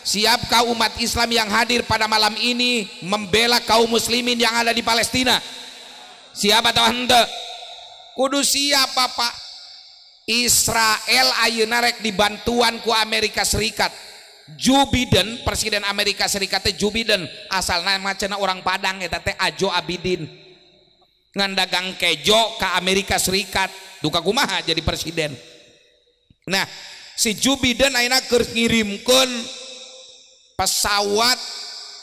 Siapkah umat Islam yang hadir pada malam ini membela kaum muslimin yang ada di Palestina? Siap atau henteu? Kudu siap Pak. Israel ayeuna rek dibantuan ku Amerika Serikat. Joe Biden, presiden Amerika Serikat teh Joe Biden, asalna macana orang Padang eta teh Ajo Abidin. Ngan dagang kejo ke Amerika Serikat, duka kumaha jadi presiden. Nah, si Joe Biden ayeuna keur ngirimkeun pesawat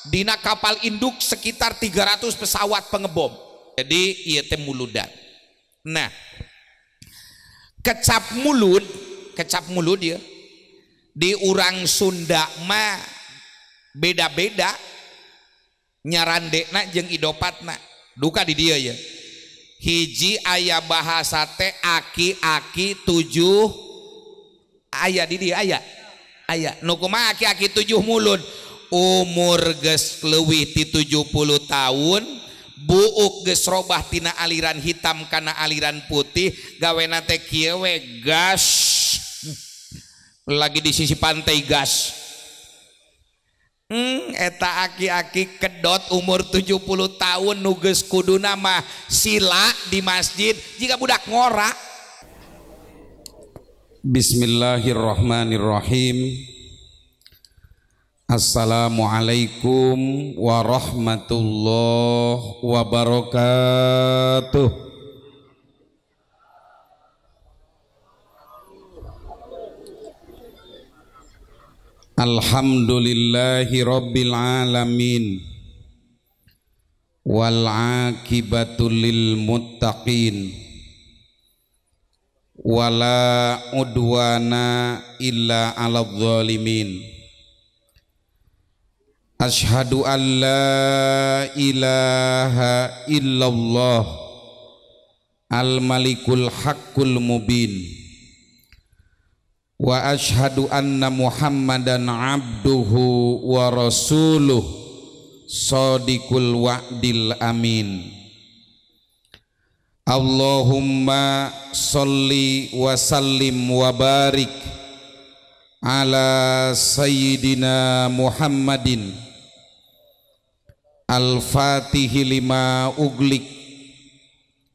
dina kapal induk sekitar 300 pesawat pengebom. Jadi ieu teh muludan. Nah, kecap mulut ya di urang Sunda mah beda-beda nyarandekna jeung idopatna. Duka di dia ya. Hiji aya bahasa teh aki-aki 7 aya di dia aya nu kumaha aki-aki 7 mulut umur geus leuwih ti 70 tahun buuk geus robah tina aliran hitam kana aliran putih gawena teh kieu we gas lagi di sisi pantai gas. Eta aki-aki kedot umur 70 tahun nu geus kuduna mah sila di masjid jika budak ngora. Bismillahirrahmanirrahim. Assalamualaikum warahmatullahi wabarakatuh. Alhamdulillahi rabbil alamin wal aqibatu lil muttaqin wala udwana illa 'alal zalimin. Asyhadu an la ilaha illallah al malikul haqqul mubin wa asyhadu anna muhammadan abduhu wa rasuluh shadiqul wa'dil amin. Allahumma sholli wa sallim wa barik ala sayyidina Muhammadin al-fatihi lima uglik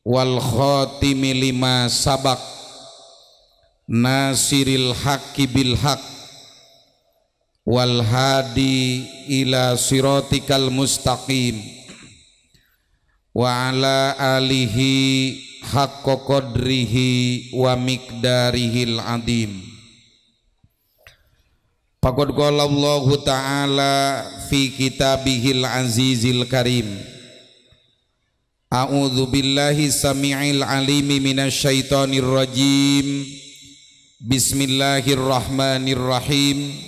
wal khatimi lima sabak nasiril haqqi bil haqq wal hadi ila siratikal mustaqim wa ala alihi haqqa qadrihi wa miqdarihil adim. Faqad qala Allah ta'ala fi kitabihil azizil karim. A'udzu billahi samii'il alimi minasyaitonir rajim. Bismillahirrahmanirrahim.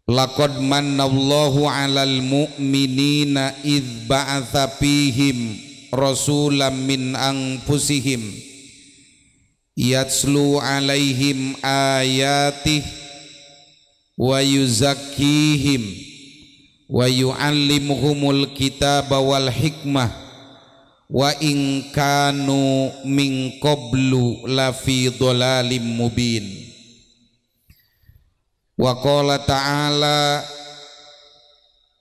Laqad mannallahu 'alal mu'minina idz ba'atsa fihim rasulam min anfusihim yatslu 'alaihim ayatihi wa yuzakkihim wa yu'allimuhumul kitaba wal hikmah wa in kanu min qablu lafi dhalalim mubin. Wa qala ta'ala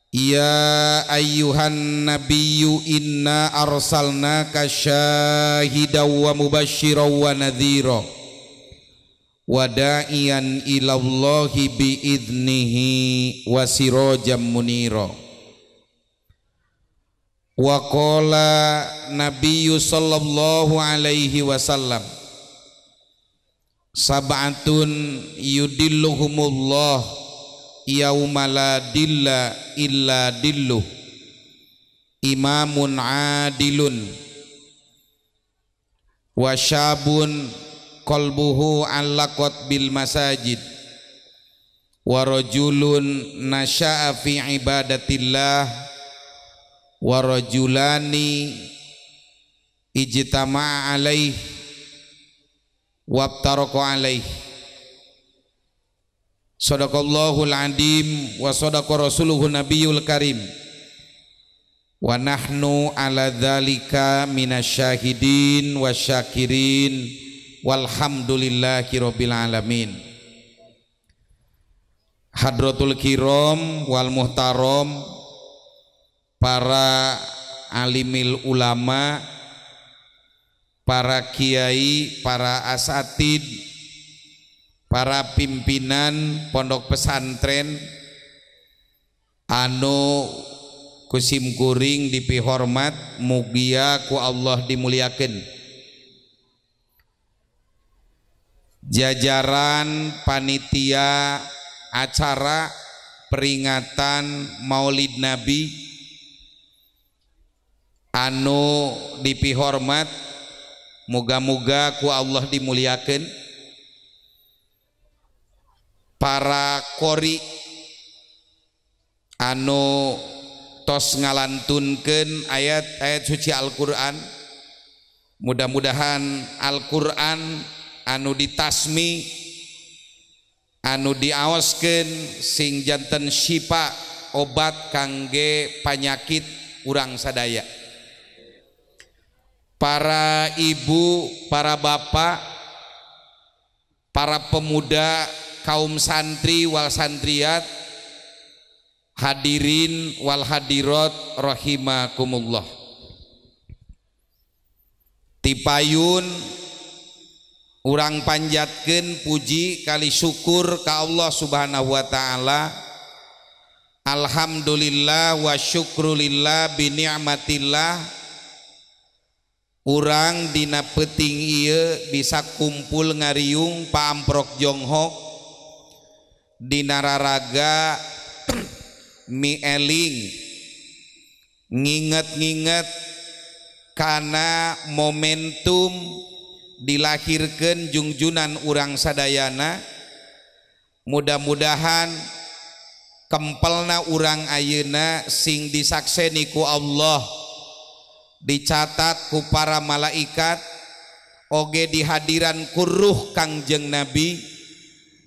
ya ayyuhan nabiyyu inna arsalnaka syahidan wa mubasysyiran wa nadhira wa da'iyan ilallahi bi'idnihi wa sirajan munira. Wa qala nabiyyu sallallahu alaihi wasallam sab'atun yudilluhumullah yauma la dilla illa dilluh imamun adilun wa syabun qalbuhu allaqat bil masajid wa rajulun nasha'a fi ibadatillah wa rajulani ijtama'a alaih wabtaraka alaih. Sadaqallahul adim wa sadaqa rasuluhu nabiyul karim wa nahnu ala dzalika minasyahidin wasyakirin walhamdulillahi rabbil alamin. Hadratul Kiram wal Muhtaram, para alimil ulama, para kiai, para asatid, para pimpinan pondok pesantren anu kusim kuring dipihormat, mugia ku Allah dimuliakeun. Jajaran panitia acara peringatan Maulid Nabi anu dipihormat, muga-muga ku Allah dimuliakeun. Para qori anu tos ngalantunkeun ayat-ayat suci Al-Qur'an, mudah-mudahan Al-Qur'an anu ditasmi, anu diaoskeun sing janten syifa, obat kangge panyakit urang sadaya. Para ibu, para bapak, para pemuda, kaum santri wal santriat, hadirin wal hadirat rahimakumullah. Tipayun urang panjatkeun puji kali syukur ka Allah Subhanahu wa taala. Alhamdulillah wa syukrulillah bi ni'matillah. Urang dina peuting ieu bisa kumpul ngariung paamprok jonghok dina raraga mieling nginget-nginget kana momentum dilahirkeun jungjunan urang sadayana. Mudah-mudahan kempelna urang ayeuna sing disakseni ku Allah, dicatat ku para malaikat, oge dihadiran kuruh Kangjeng Nabi,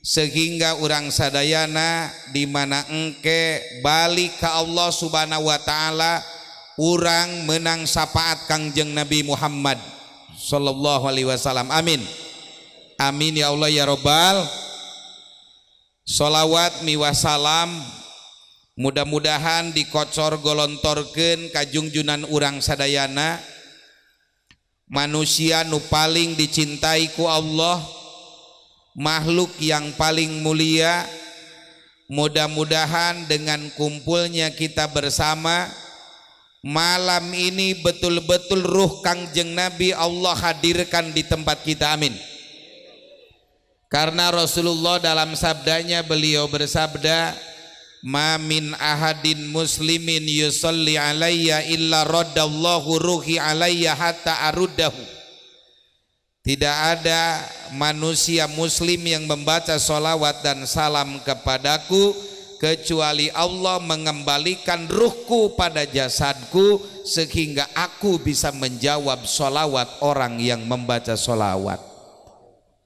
sehingga urang sadayana dimana engke balik ka Allah Subhanahu wa taala, urang menang syafaat Kangjeng Nabi Muhammad sallallahu alaihi wasallam. Amin amin ya Allah ya Rabbal. Sholawat miwasalam mudah-mudahan dikocor golontorkeun ka junjunan urang sadayana, manusia nu paling dicintai ku Allah, makhluk yang paling mulia. Mudah-mudahan dengan kumpulnya kita bersama malam ini betul-betul ruh Kangjeng Nabi Allah hadirkan di tempat kita. Amin. Karena Rasulullah dalam sabdanya beliau bersabda, ma min ahadin muslimin yusalli alayya illa raddallahu ruhi alayya hatta aruddahu. Tidak ada manusia muslim yang membaca solawat dan salam kepadaku kecuali Allah mengembalikan ruhku pada jasadku sehingga aku bisa menjawab solawat orang yang membaca solawat.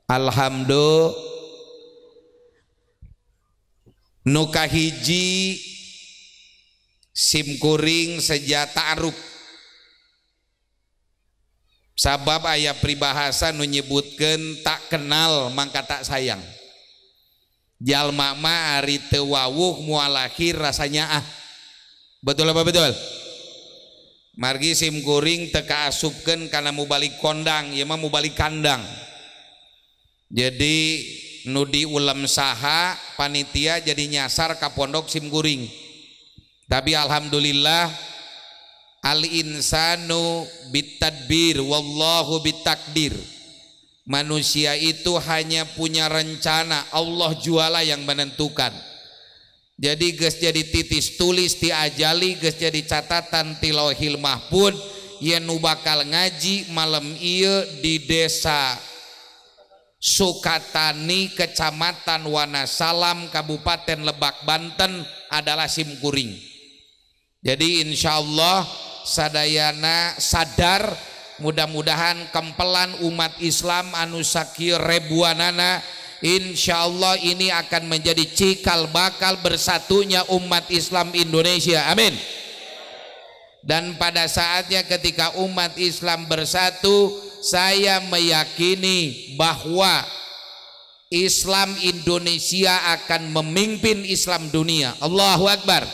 Alhamdulillah. Nukahiji simkuring sejak ta'aruf, sabab aya pribahasa nu nyebutkeun tak kenal mangka tak sayang. Jalma mah ari teu wawuh moal lahir rasanya ah. Betul apa betul? Margi simkuring teu kaasupkeun kana mubalik kondang, ieu mah mubalik kandang. Jadi nudi ulam saha panitia jadi nyasar ka pondok simkuring. Tapi alhamdulillah al insanu bitadbir wallahu bitakdir. Manusia itu hanya punya rencana, Allah juala yang menentukan. Jadi geus jadi titis tulis ti ajali, geus jadi catatan ti lauhil mahfuz, yen nu bakal ngaji malam ieu di desa Sukatani, Kecamatan Wanasalam, Kabupaten Lebak, Banten adalah simkuring. Jadi insya Allah sadayana sadar, mudah-mudahan kempelan umat Islam anu sakieu ribuanana, insya Allah ini akan menjadi cikal bakal bersatunya umat Islam Indonesia. Amin. Dan pada saatnya ketika umat Islam bersatu, saya meyakini bahwa Islam Indonesia akan memimpin Islam dunia. Allahu Akbar.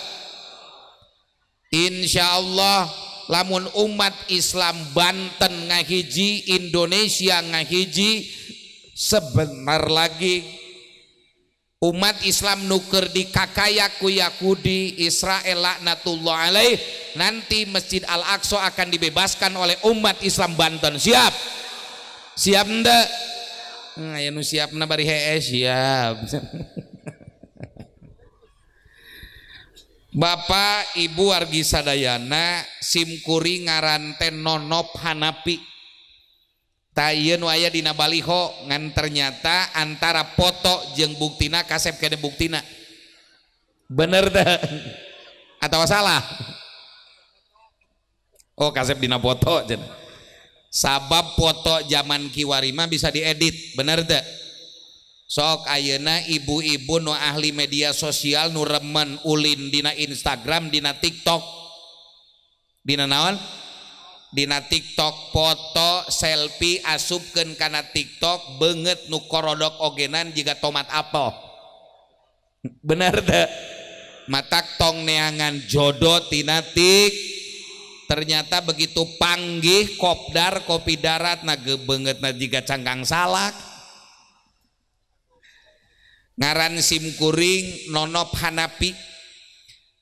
Insya Allah lamun umat Islam Banten ngahiji, Indonesia ngahiji, sebentar lagi umat Islam nuker di kakayaku Yahudi Israel laknatullah alaih, nanti Masjid Al-Aqsa akan dibebaskan oleh umat Islam Banten. Siap? Siap ndak? Aya nu siapna bari hee siap. Bapak Ibu wargi sadayana, simkuring ngaran teh Nonop Hanapi. Tayeun aya dina baliho ngan ternyata antara foto jeung buktina kasep kene buktina. Bener teh? Atawa salah? Oh, kasep dina foto cenah. Sabab foto zaman kiwari mah bisa diedit, bener teh? Sok ayeuna ibu-ibu nu ahli media sosial nu remen ulin dina Instagram, dina TikTok, dina naon? Dina TikTok foto selfie asupkeun kana TikTok beungeut nu korodok ogenan jiga tomat apel. Bener teh? Matak tong neangan jodoh tina ternyata begitu panggih kopdar kopi darat nage banget na jika cangkang salak. Ngaran simkuring Nonop Hanapi.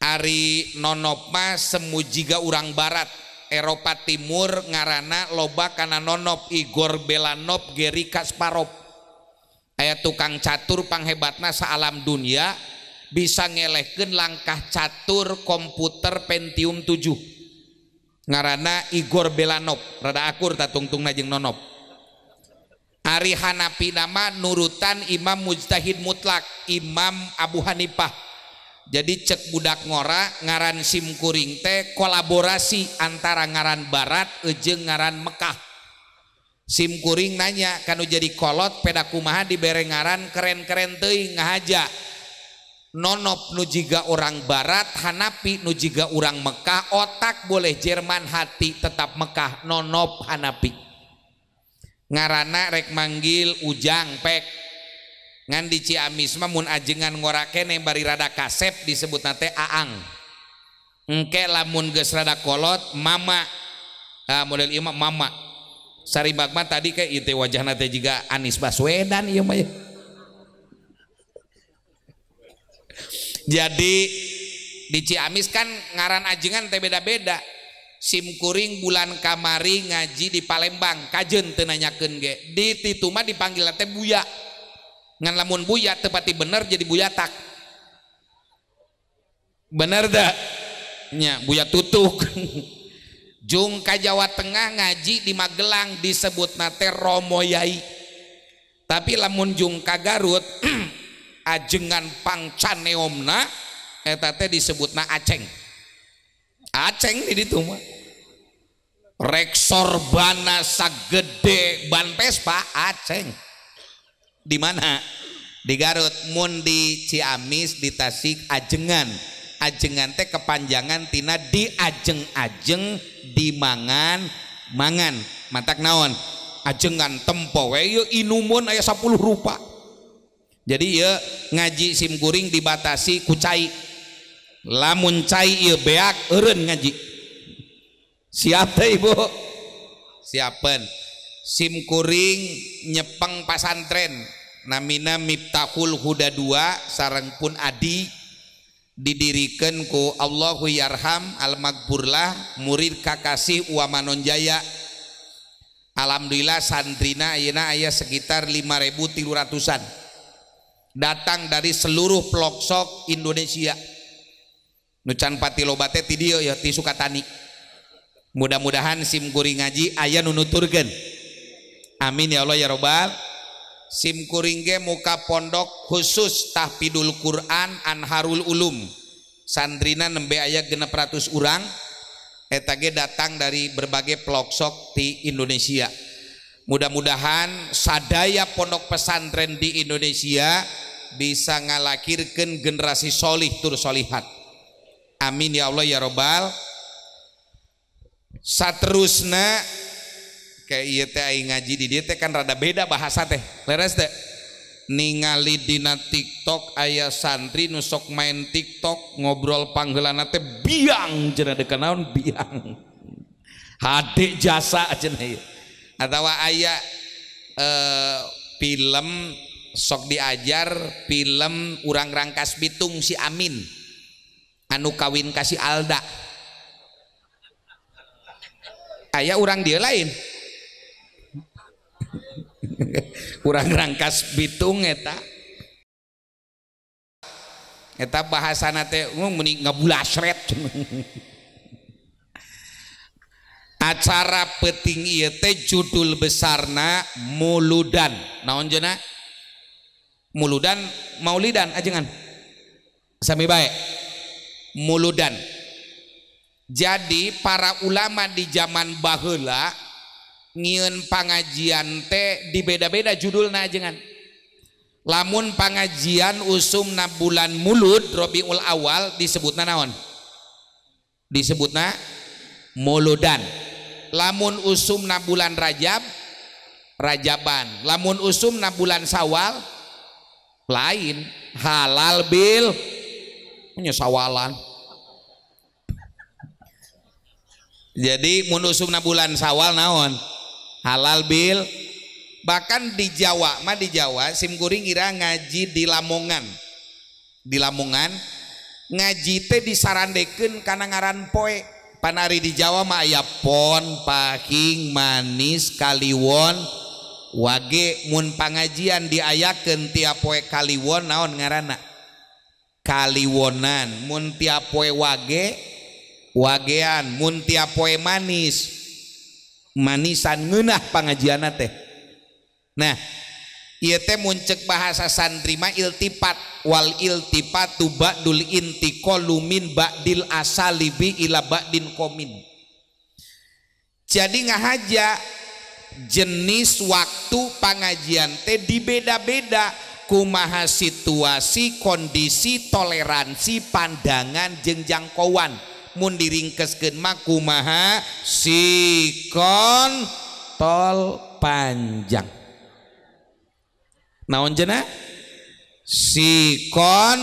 Ari Nonop mah semujiga urang barat Eropa Timur ngarana loba kana Nonop Igor Belanov Gary Kasparov. Aya tukang catur panghebatna saalam dunia, bisa ngelehkeun langkah catur komputer Pentium 7. Ngarana Igor Belanov, rada akur tatungtung najeng Nonop. Ari Hanapi nama nurutan Imam Mujtahid Mutlak, Imam Abu Hanifah. Jadi cek budak ngora ngaran simkuring teh kolaborasi antara ngaran barat jeung ngaran Mekah. Simkuring nanya kanu jadi kolot peda kumaha dibere ngaran keren-keren teuing ngahaja. Nonop nu jiga orang barat, Hanapi nu jiga orang Mekah, otak boleh Jerman, hati tetap Mekah. Nonop Hanapi. Ngarana rek manggil Ujang pek. Ngan di Ciamis mah mun ajengan ngorakene bari rada kasep disebut nate Aang. Engke lamun geus rada kolot Mama. Model ieu mah Mama. Saribag mah tadi ke ieu teh wajahna teh jiga Anies Baswedan ieu mah. Jadi di Ciamis kan ngaran ajengan teh beda-beda. Simkuring bulan kamari ngaji di Palembang, kajen teu nanyakeun ge. Di titu mah dipanggil teh buya. Ngan lamun buya teu pati bener jadi buyatak. Bener dah? Nya buya tutuk. Jung ka Jawa Tengah ngaji di Magelang disebutna teh Romo Yai. Tapi lamun jung ka Garut ajengan pangcaneomna eta teh disebutna Aceng. Aceng di ditu mah. Rek sorbana sagede ban Vespa Aceng. Di mana? Di Garut. Mun di Ciamis di Tasik ajengan. Ajengan teh kepanjangan tina diajeng-ajeng dimangan mangan. Matak naon? Ajengan tempo we ieu inumun aya 10 rupa. Jadi ya ngaji simkuring dibatasi ku cai. Lamun cai ieu beak eureun ngaji. Siap teh Ibu? Siapen. Simkuring nyepeng pasantren namina Miftahul Huda 2 sareng pun adi didirikan ku Allahu Yarham Al-Magburlah murid Kakasih Uamanon Jaya. Alhamdulillah santrina ayeuna aya sekitar 5.300-an. Datang dari seluruh pelosok Indonesia. Nucan pati loba teh ti dieu ya ti Sukatani. Mudah-mudahan simkuring ngaji aya nu nuturkeun. Amin ya Allah ya Rabbal. Simkuring ge muka pondok khusus tahfidul Quran Anharul Ulum. Santrina nembe aya 600 urang. Eta ge datang dari berbagai pelosok di Indonesia. Mudah-mudahan sadaya pondok pesantren di Indonesia bisa ngalahirkeun generasi solih tur solihat. Amin ya Allah ya Rabbal. Saterusna kayak ieu teh aing ngaji di dieu teh kan rada beda bahasa teh. Leres teh. ningali dina TikTok aya santri nusok main TikTok ngobrol panggeulana teh biang cenah deukeun naon biang hade jasa cenah ieu atawa aya film sok diajar film urang rangkas bitung si Amin anu kawin kasih Alda aya urang dia lain urang rangkas bitung eta bahasana teh meni ngabulasret acara penting ieu teh judul besarna muludan naon cenah muludan maulidan ajengan sami bae muludan. Jadi para ulama di zaman baheula ngieun pangajian teh dibeda-beda judulna ajengan. Lamun pangajian usumna bulan mulud Rabiul Awal disebutna naon? Disebutna muludan. Lamun usumna bulan Rajab Rajaban. Lamun usumna bulan Sawal lain halal bil sawalan. Jadi mun usumna bulan Sawal naon halal bil. Bahkan di Jawa mah di Jawa simkuring ira ngaji di Lamongan ngaji teh disarandekeun kana ngaran poe panari di Jawa mah aya pon pahing manis kaliwon wage. Mun pangajian diayakeun tiap poe kaliwon naon ngaranna kaliwonan. Mun tiap poe wage wagean. Mun tiap poe manis manisan ngeunah pangajianna teh. Nah ieu teh mun ceuk bahasa santri mah iltifat wal iltifatu ba'dul intiqalu min ba'dil asalibi ila ba'din qomin. Jadi ngahaja jenis waktu pengajian teh dibeda-beda kumaha situasi kondisi toleransi pandangan jeung jangkauan. Mun diringkeskeun mah kumaha sikon tol panjang naon cenah sikon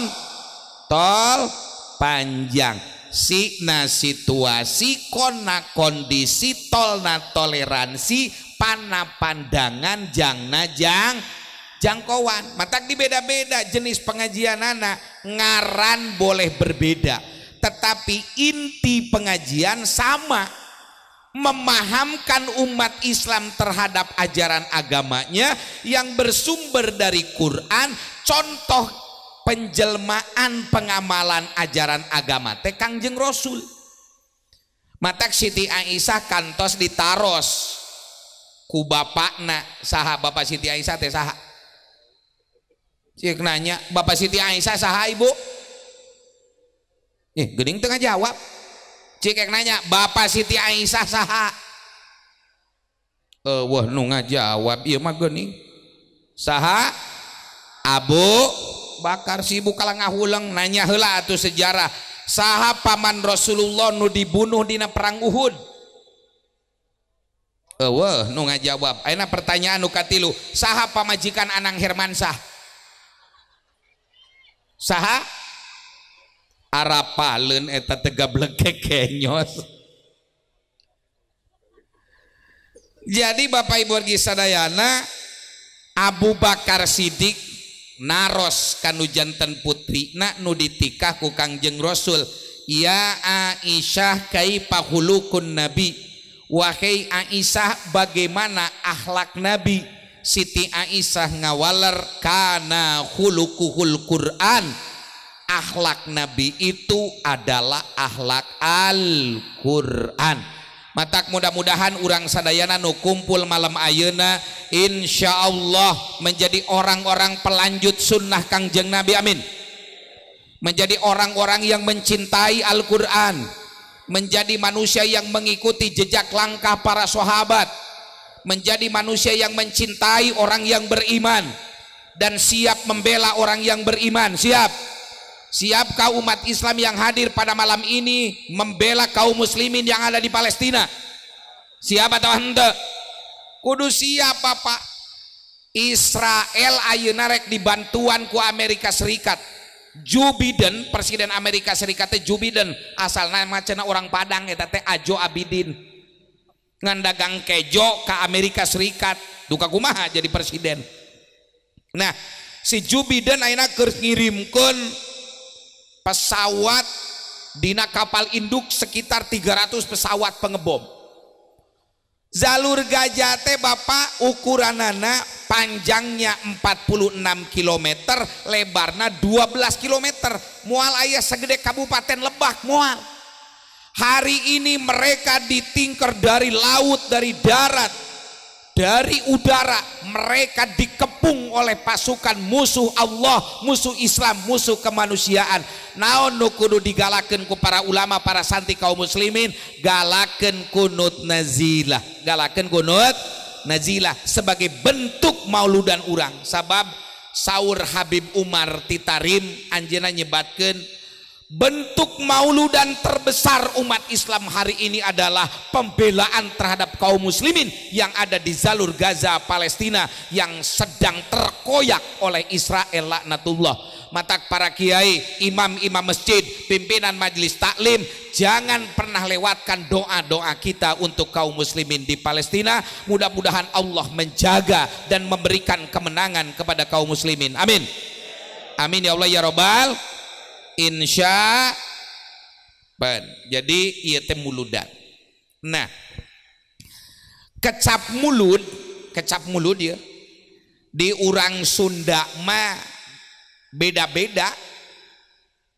tol panjang sikna situasi konna kondisi tolna toleransi pana pandangan jangna jangkauan matak dibeda-beda jenis pengajianana ngaran boleh berbeda tetapi inti pengajian sama memahamkan umat Islam terhadap ajaran agamanya yang bersumber dari Quran, contoh penjelmaan pengamalan ajaran agama teh Kangjeng Rasul. Matak Siti Aisyah kantos ditaros ku bapakna. Saha bapak Siti Aisyah teh saha? Cik nanya bapak Siti Aisyah saha ibu? Geuning teu ngajawab. Cik nanya bapak Siti Aisyah saha? Wah nu ngajawab ieu mah geuning. Saha? Abu Bakar. Si ibu kalah ngahulang nanya heula atuh sejarah. Saha paman Rasulullah nu dibunuh dina perang Uhud? Wah nu ngajawab. Ayeuna pertanyaan nu katilu, saha pamajikan Anang Hermansyah? Saha? Arapaleun eta tegablek kenyos. Jadi Bapak Ibu wargi sadayana Abu Bakar Siddiq naros kanu janten putrina nu ditikah ku Kangjeng Rasul. Ya Aisyah kaifa khuluqun nabi, wahai Aisyah bagaimana akhlak Nabi? Siti Aisyah ngawaler kana khuluquhul Quran, akhlak Nabi itu adalah akhlak Al-Quran. Matak mudah-mudahan urang sadayana nu kumpul malam ayeuna insyaallah menjadi orang-orang pelanjut sunnah Kangjeng Nabi, amin. Menjadi orang-orang yang mencintai Al-Quran, menjadi manusia yang mengikuti jejak langkah para sahabat, menjadi manusia yang mencintai orang yang beriman dan siap membela orang yang beriman. Siap kau umat Islam yang hadir pada malam ini membela kaum muslimin yang ada di Palestina? Siap atau henteu? Kudu siap Bapak. Israel ayeuna rek dibantuan ku Amerika Serikat. Joe Biden, presiden Amerika Serikat teh Joe Biden, asalna macana orang Padang eta teh Ajo Abidin. Ngan dagang kejo ke Amerika Serikat, duka kumaha jadi presiden. Nah, si Joe Biden ayeuna keur ngirimkeun pesawat dina kapal induk sekitar 300 pesawat pengebom. Jalur Gaza teh Bapak ukuranana panjangnya 46 km, lebarna 12 km. Moal aya segede Kabupaten Lebak moal. Hari ini mereka ditingker dari laut, dari darat, dari udara. Mereka dikepung oleh pasukan musuh Allah, musuh Islam, musuh kemanusiaan. Naon nu kudu digalakeun ku para ulama, para santri kaum muslimin, galakeun kunut nazilah, galakeun kunut nazilah sebagai bentuk mauludan urang. Sabab saur Habib Umar Titarim anjeunna nyebatkeun bentuk mauludan terbesar umat Islam hari ini adalah pembelaan terhadap kaum muslimin yang ada di jalur Gaza Palestina yang sedang terkoyak oleh Israel laknatullah. Mata para kiai, imam-imam masjid, pimpinan majelis taklim, jangan pernah lewatkan doa-doa kita untuk kaum muslimin di Palestina. Mudah-mudahan Allah menjaga dan memberikan kemenangan kepada kaum muslimin. Amin. Amin ya Allah ya Rabbal. Insya Allah. Jadi ieu teh muludan. Nah, kecap mulut ya di urang Sunda mah beda-beda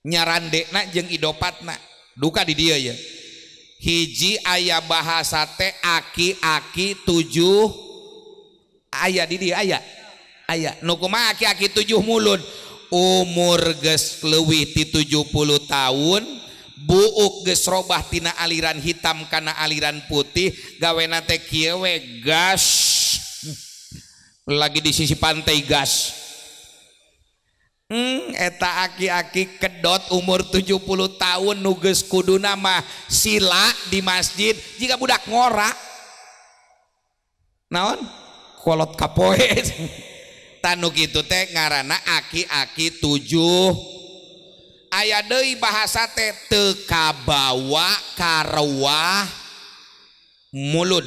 nyarandekna jeung idopatna. Duka di dia ya. Hiji aya bahasa teh aki-aki 7 aya di dia aya. Nu kumaha aki-aki 7 mulut. Umur geus leuwih ti 70 tahun, buuk geus robah tina aliran hitam kana aliran putih, gawena teh kieu we gas. Lagi di sisi pantai gas. Eta aki-aki kedot umur 70 tahun nu geus kuduna mah sila di masjid jika budak ngora. Naon? Kolot kapoe. Tanu kitu teh ngaranna aki-aki 7. Aya deui bahasa teh teu kabawa karewah mulud.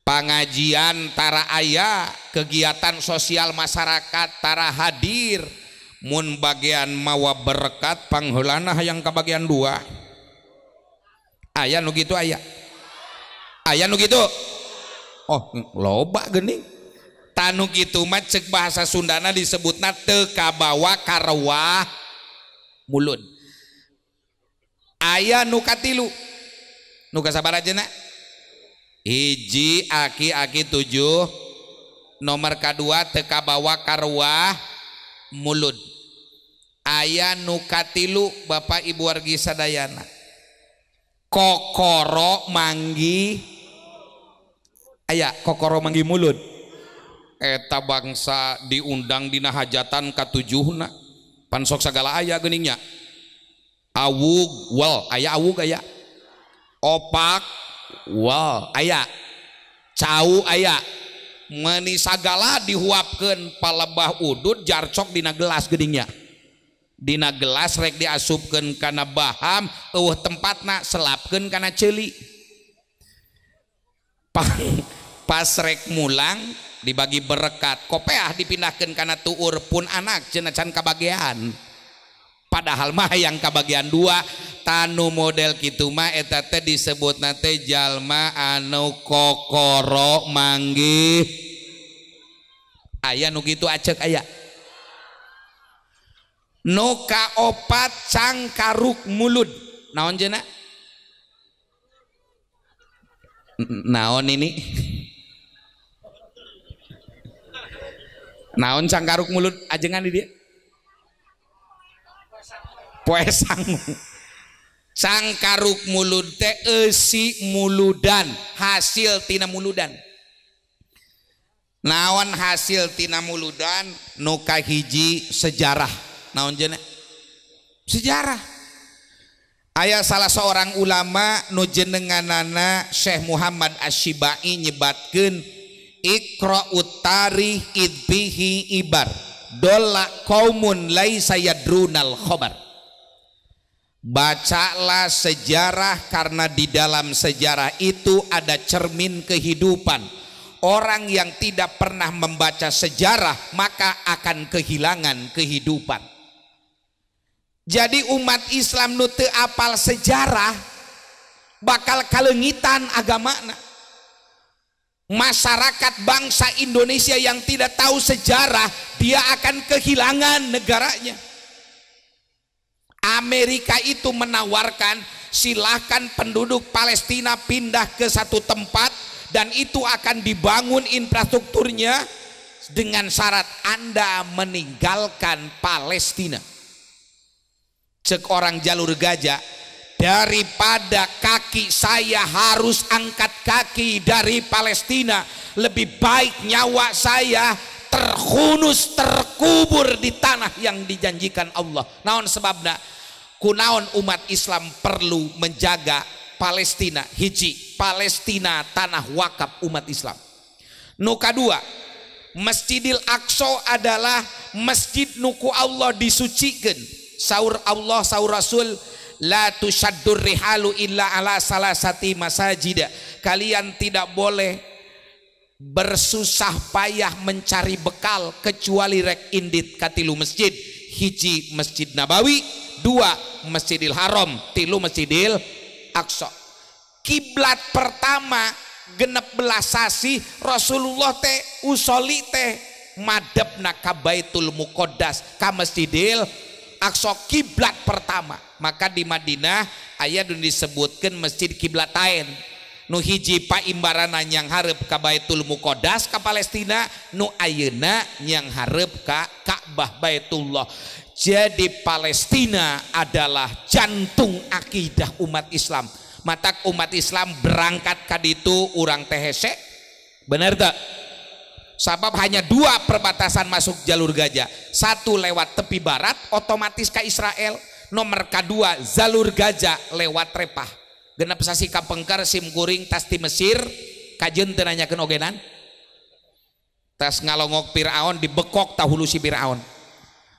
Pangajian tara aya, kegiatan sosial masyarakat tara hadir, mun bagian mawa berkat pangheulana hayang ka bagian 2. Aya nu kitu aya. Aya nu kitu. Oh, loba geuning. Tanu kitu mah cek bahasa Sundana disebutna teu kabawa karewah mulud. Aya nu katilu. Nu kasabaraha ajeuna? Hiji aki-aki 7, nomor kedua teu kabawa karewah mulud. Aya nu katilu Bapak Ibu wargi sadayana. Kokoro manggi. Aya kokoro manggi mulud. Eta bangsa diundang dina hajatan ka-7na pansok sagala aya geuningnya. Awug wal aya, awug aya, opak wal aya, cau aya, meuni sagala dihuapkeun palebah udud jarcok dina gelas geudingnya. Dina gelas rek diasupkeun kana baham, eueuh tempatna selapkeun kana ceuli. Pas rek mulang dibagi berkat, kopeah dipindahkan karena tuur pun anak cenah can kabagian. Padahal mah yang kabagian 2. Tanu model kitu mah eta teh disebutna teh jalma anu kokoro manggih. Aya nu kitu acek aya. Nu kaopat cangkaruk mulut. Naon cenah? Naon ini? Naon cangkaruk mulut ajengan di dia? Poe sangu. Cangkaruk mulut teh eusi muludan, hasil tina muludan. Naon hasil tina muludan? Nu kahiji sejarah. Naon cenah? Sejarah. Aya salah seorang ulama nu jenenganana Syekh Muhammad Asy-Syibai nyebatkeun iqra'ut tarikh idbihi ibar dolla qaumun laisa yadrunal khobar. Bacalah sejarah karena di dalam sejarah itu ada cermin kehidupan. Orang yang tidak pernah membaca sejarah maka akan kehilangan kehidupan. Jadi umat Islam nu teu apal sejarah bakal kalengitan agamana. Masyarakat bangsa Indonesia yang tidak tahu sejarah dia akan kehilangan negaranya. Amerika itu menawarkan silahkan penduduk Palestina pindah ke satu tempat dan itu akan dibangun infrastrukturnya dengan syarat Anda meninggalkan Palestina. Cek orang jalur gajah, daripada kaki saya harus angkat kaki dari Palestina, lebih baik nyawa saya terhunus terkubur di tanah yang dijanjikan Allah. Naon sebabna? Kunaon umat Islam perlu menjaga Palestina. Hiji, Palestina tanah wakaf umat Islam. Nu kadua, Masjidil Aqsa adalah masjid nuku Allah disucikan. Saur Allah saur Rasul, la tushaddur rihalu illa ala salasati masajid. Kalian tidak boleh bersusah payah mencari bekal kecuali rek indit katilu masjid. Hiji Masjid Nabawi, dua Masjidil Haram, tilu Masjidil Aqsa. Kiblat pertama genep belas sasi Rasulullah teh usoli teh madepna ka Baitul Muqaddas ka Masjidil Aqsa, kiblat pertama. Maka di Madinah aya nu disebutkeun masjid kiblatain. Nu hiji paimbarana nyang hareup ka Baitul Muqaddas ka Palestina, nu ayeuna nyang hareup ka Ka'bah Baitullah. Jadi Palestina adalah jantung akidah umat Islam. Matak umat Islam berangkat ka ditu urang teh hese. Bener tak? Sabab hanya dua perbatasan masuk jalur gajah. Satu lewat tepi barat otomatis ke Israel. Nomor kedua jalur gajah lewat Repah. Genep sasi kapengker sim kuring tas ti Mesir kajeun teu nanyakeun ogenan. Tas ngalongok Firaun dibekok tahulu si Firaun.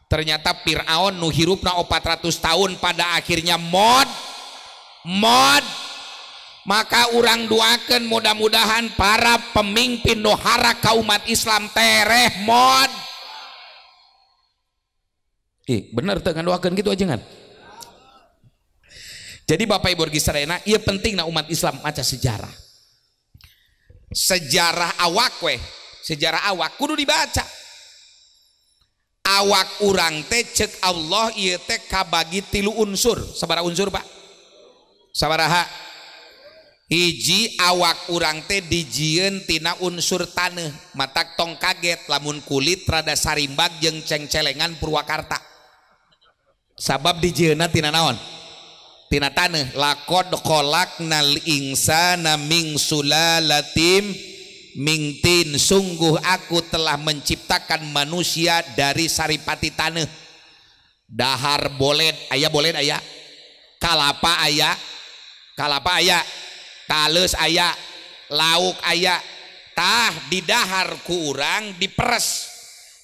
Ternyata Firaun nu hirupna 400 tahun pada akhirnya mod. Maka urang duakeun mudah-mudahan para pemimpin nu hara ka umat Islam tereh mod. Bener teu ngadoakeun kitu ajengan. Jadi Bapak Ibu sadayana, ieu pentingna umat Islam maca sejarah. Sejarah awak sejarah awak kudu dibaca. Awak urang teh cek Allah ieu teh kabagi 3 unsur. Sabaraha unsur, Pak? Sabaraha? Hiji, awak urang teh dijieun tina unsur taneuh. Matak tong kaget lamun kulit rada sarimbag jeung cengcelengan Purwakarta. Sabab dijieunna tina naon? Tina taneuh. Laqad khalaqnal insana min sulalatin min tin. Sungguh aku telah menciptakan manusia dari saripati taneuh. Dahar boled aya, kalapa aya, taleus aya, lauk aya. Tah di dahar ku urang diperes.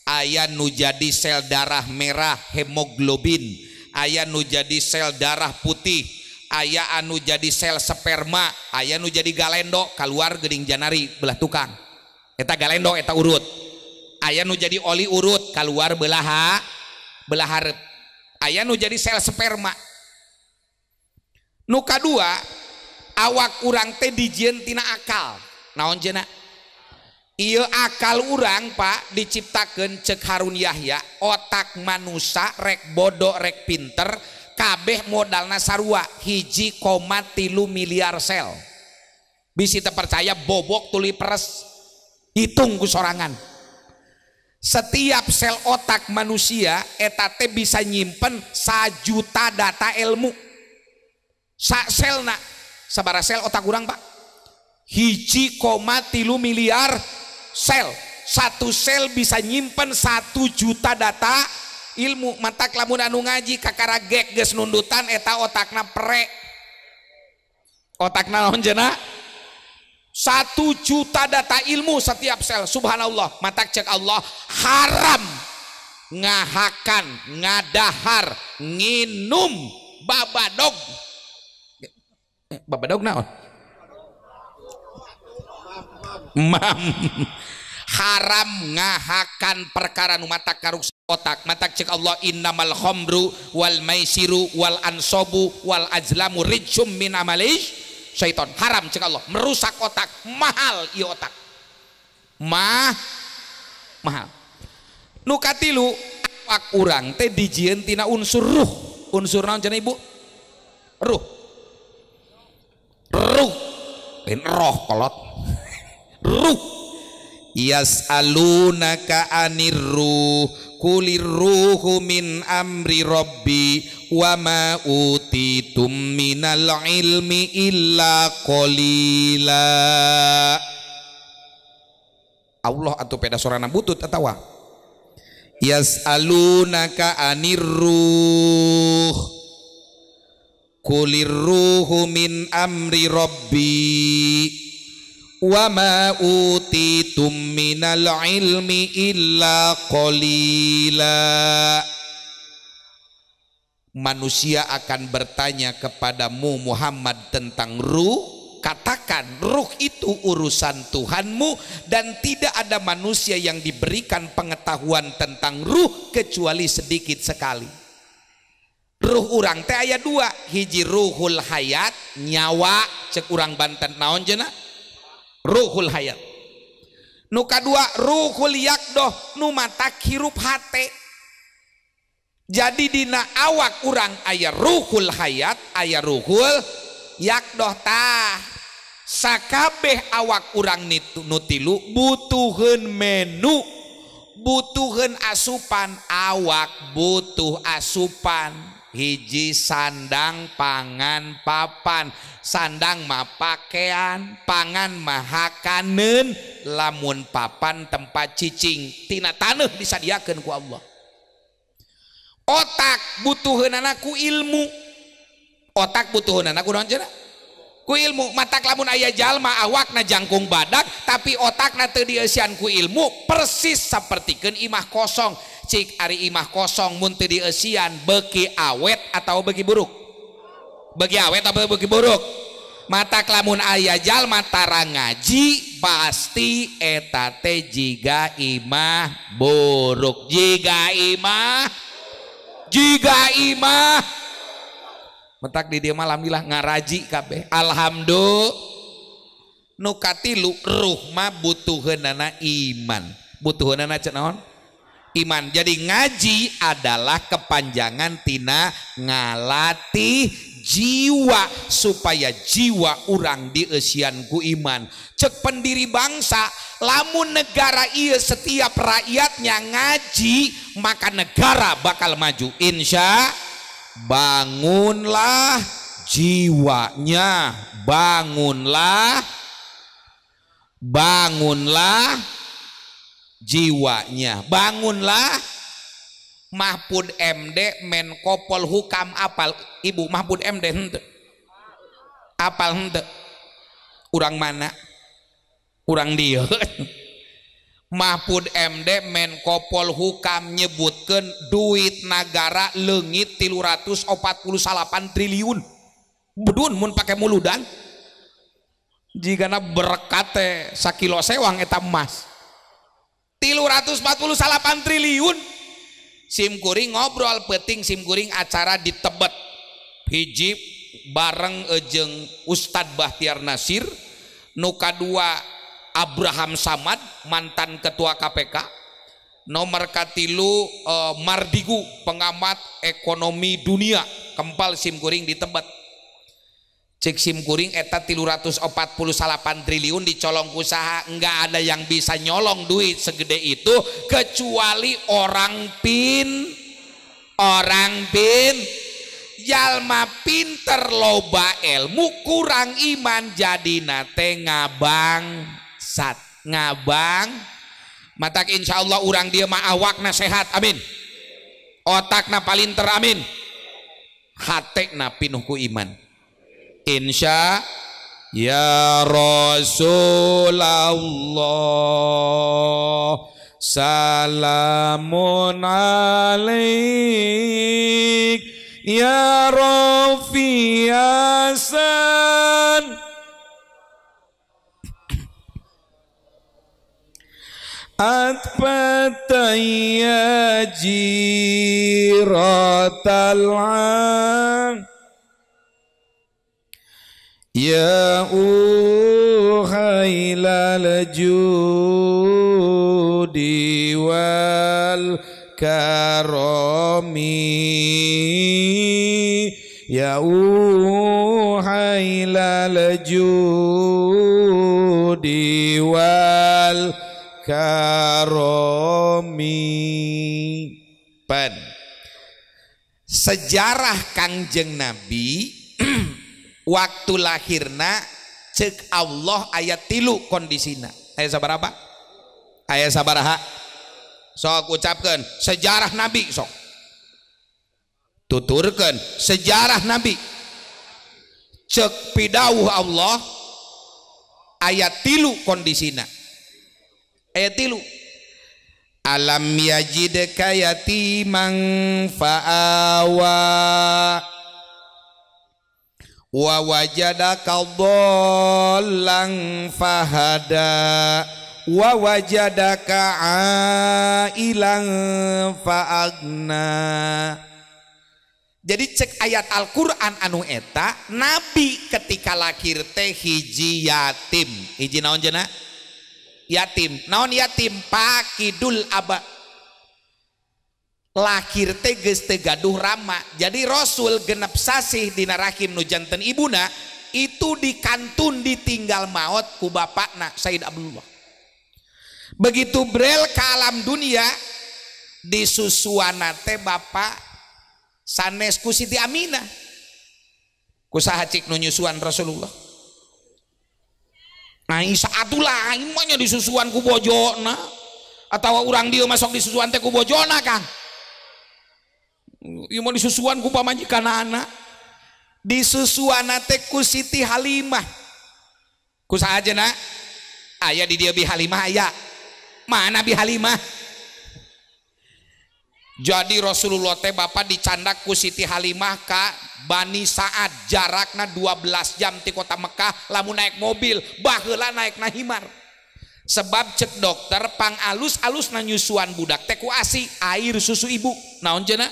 Aya nu jadi sel darah merah hemoglobin, aya nu jadi sel darah putih, aya anu jadi sel sperma, aya nu jadi galendo keluar geuning janari belah tukang. Eta galendo eta urut. Aya nu jadi oli urut keluar belah hareup. Aya nu jadi sel sperma. Nu kadua, awak urang teh dijieun tina akal. Naon cenah? Ieu akal urang Pak diciptakeun cek Harun Yahya, otak manusia rek bodoh rek pinter kabeh modalna sarua 1,3 miliar sel. Bisi teu percaya bobok tuli peres hitung ku sorangan. Setiap sel otak manusia eta teh bisa nyimpen 1 juta data ilmu. Sak selna sabaraha sel otak urang Pak? 1,3 miliar sel. Satu sel bisa nyimpen 1 juta data ilmu. Matak lamun anu ngaji kakaragek geus nundutan eta otakna pre. Otakna naon cenah? 1 juta data ilmu setiap sel. Subhanallah. Matak cek Allah, haram ngahakan, ngadahar, nginum babadog. Babadog naon? Mam. Haram ngahakan perkara nu matak karuk otak. Matak cek Allah, innamal khamru wal maisiru wal ansobu wal azlamu rijum min amalish syaiton. Haram cek Allah, merusak otak, mahal ieu otak. Mahal. Nu katilu awak urang teh dijieun tina unsur ruh. Unsur naon cenah Ibu? Ruh. Roh kolot. Ruh. Yas'alunaka anir ruh kulir ruhu min amri rabbi wa ma utitum minal ilmi illa qalila. Allah atuh peda sorana butut atawa yas'alunaka anir ruh kulir ruhu min amri rabbi wa ma utitum minal ilmi illa qalila. Manusia akan bertanya kepadamu Muhammad tentang ruh. Katakan, ruh itu urusan Tuhanmu dan tidak ada manusia yang diberikan pengetahuan tentang ruh kecuali sedikit sekali. Ruh urang teh aya 2, hiji ruhul hayat, nyawa cek urang Banten naon cenah? Ruhul hayat. Nu kadua ruhul yakdoh, nu matak hirup hate. Jadi dina awak urang aya ruhul hayat, aya ruhul yakdoh tah. Sakabeh awak urang nutilu butuheun menu, butuheun asupan. Awak butuh asupan. Hiji sandang, pangan, papan. Sandang mah pakaian, pangan mah hakaneun, lamun papan tempat cicing tina taneuh disadiakeun ku Allah. Otak butuheunana ku ilmu. Otak butuheunana ku naon cenah? Ku ilmu. Matak lamun aya jalma awakna jangkung badak tapi otakna teu dieusian ku ilmu, persis sapertikeun imah kosong. Cik ari imah kosong mun teu dieusian beuki awet atau beuki buruk? Beuki awet atau beuki buruk? Matak lamun aya jalma tara ngaji pasti eta teh jiga imah buruk. Jiga imah matak di dieu mah alhamdulillah ngaraji kabeh. Alhamdulillah. Nu katilu ruh mah butuheunana iman. Butuheunana cenah naon? Iman. Jadi ngaji adalah kepanjangan tina ngalatih jiwa supaya jiwa urang dieusian ku iman. Cek pendiri bangsa, lamun negara ieu setiap rakyatnya ngaji maka negara bakal maju. Insya bangunlah jiwanya, bangunlah jiwanya, bangunlah. Mahfud MD Menko Polhukam apal Ibu Mahfud MD henteu? Apal henteu? Urang mana? Urang dieu. Mahfud MD Menko Polhukam nyebutkeun duit negara leungit 348 triliun. Bedun mun pake muludan. Jigana berkat teh sakilo sewang eta emas. 348 triliun. Simkuring ngobrol penting, simkuring acara di Tebet hiji bareng jeung Ustadz Bahtiar Nasir, nu kadua Abraham Samad mantan ketua KPK, nomor katilu Mardigu pengamat ekonomi dunia, kempal simkuring di Tebet. Cek simkuring eta 348 triliun dicolong usaha, enggak ada yang bisa nyolong duit segede itu kecuali orang jalma pinter loba ilmu kurang iman jadi nate ngabang matak insyaallah urang dia mah awakna sehat amin, otakna palinter amin, hatekna pinuh ku iman. Insya Ya Rasulullah salamun alaik ya Rafi Hasan atfataya jiratal am ya uhailal judi wal karomi ya uhailal judi wal karomi. Pen sejarah Kangjeng Nabi waktu lahirna cek Allah ayat 3 kondisina. Ayat sabar apa? Ayat sabaraha? Sok ucapkan sejarah Nabi sok. Tuturkan sejarah Nabi. Cek pidawuh Allah ayat 3 kondisina. Ayat 3. Alam yajidka yatiman fa'awa wa wajadaka dhallan fahada wa wajadaka ailan fa'agna. Jadi cek ayat Al-Qur'an anu eta Nabi ketika lahir teh hiji yatim. Hiji naon cenah? Yatim. Naon yatim? Pakidul aba. Lahir teh geus teu gaduh rama. Jadi Rasul genep sasih dina rahim nu janten ibuna itu dikantun ditinggal maot ku bapakna Sayyid Abdullah. Begitu brel ka alam dunia disusuana teh bapak sanes ku Siti Aminah. Kusaha cik nu nyusuan Rasulullah? Nah atulah imanya disusuan ku bojona atau urang dieu masuk disusuan teh ku bojona Kang. Ieu mah disusuan ku pamajikanana. Disusuan teh ku Siti Halimah. Kusaha ajeuna? Aya di dieu Bi Halimah aya. Mana Bi Halimah? Jadi Rasulullah teh bapak dicandak ku Siti Halimah ka Bani Sa'ad, jarakna 12 jam ti kota Mekah, lamun naik mobil baheula naik na himar. Sebab cek dokter pang alus-alus na nyusuan budak teh ku ASI, air susu ibu. Naon cenah?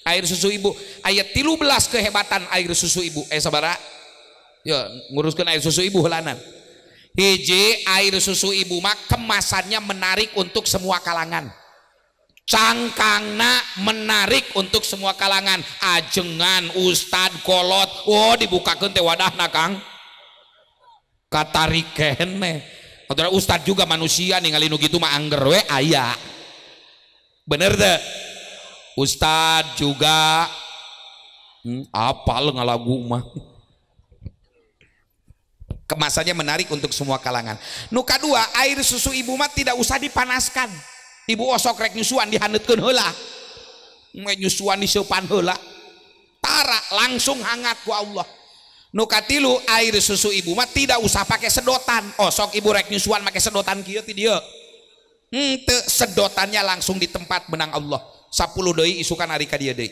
Air susu ibu. Ayat 13 kehebatan air susu ibu. Sabaraha? Yo nguruskeun air susu ibu heulanan. Hiji, air susu ibu mah kemasannya menarik untuk semua kalangan. Cangkangna menarik untuk semua kalangan, ajengan, ustad, kolot, oh dibukakeun teh wadahna Kang. Katarik keneh. Saudara ustad juga manusia ningali nu kitu mah angger we aya. Bener teh? Ustad juga apal ngalagu mah. Kemasannya menarik untuk semua kalangan. Nu kadua, air susu ibu mah tidak usah dipanaskan. Ibu osok rek nyusuan dihanutkeun heula. Nyusuan diseupan heula. Tara langsung hangat ku Allah. Nu katilu, air susu ibu mah tidak usah pakai sedotan. Osok ibu rek nyusuan make sedotan kieu ti dieu. Teu, sedotannya langsung di tempat benang Allah. 10 deui isukan ari ka dieu deui.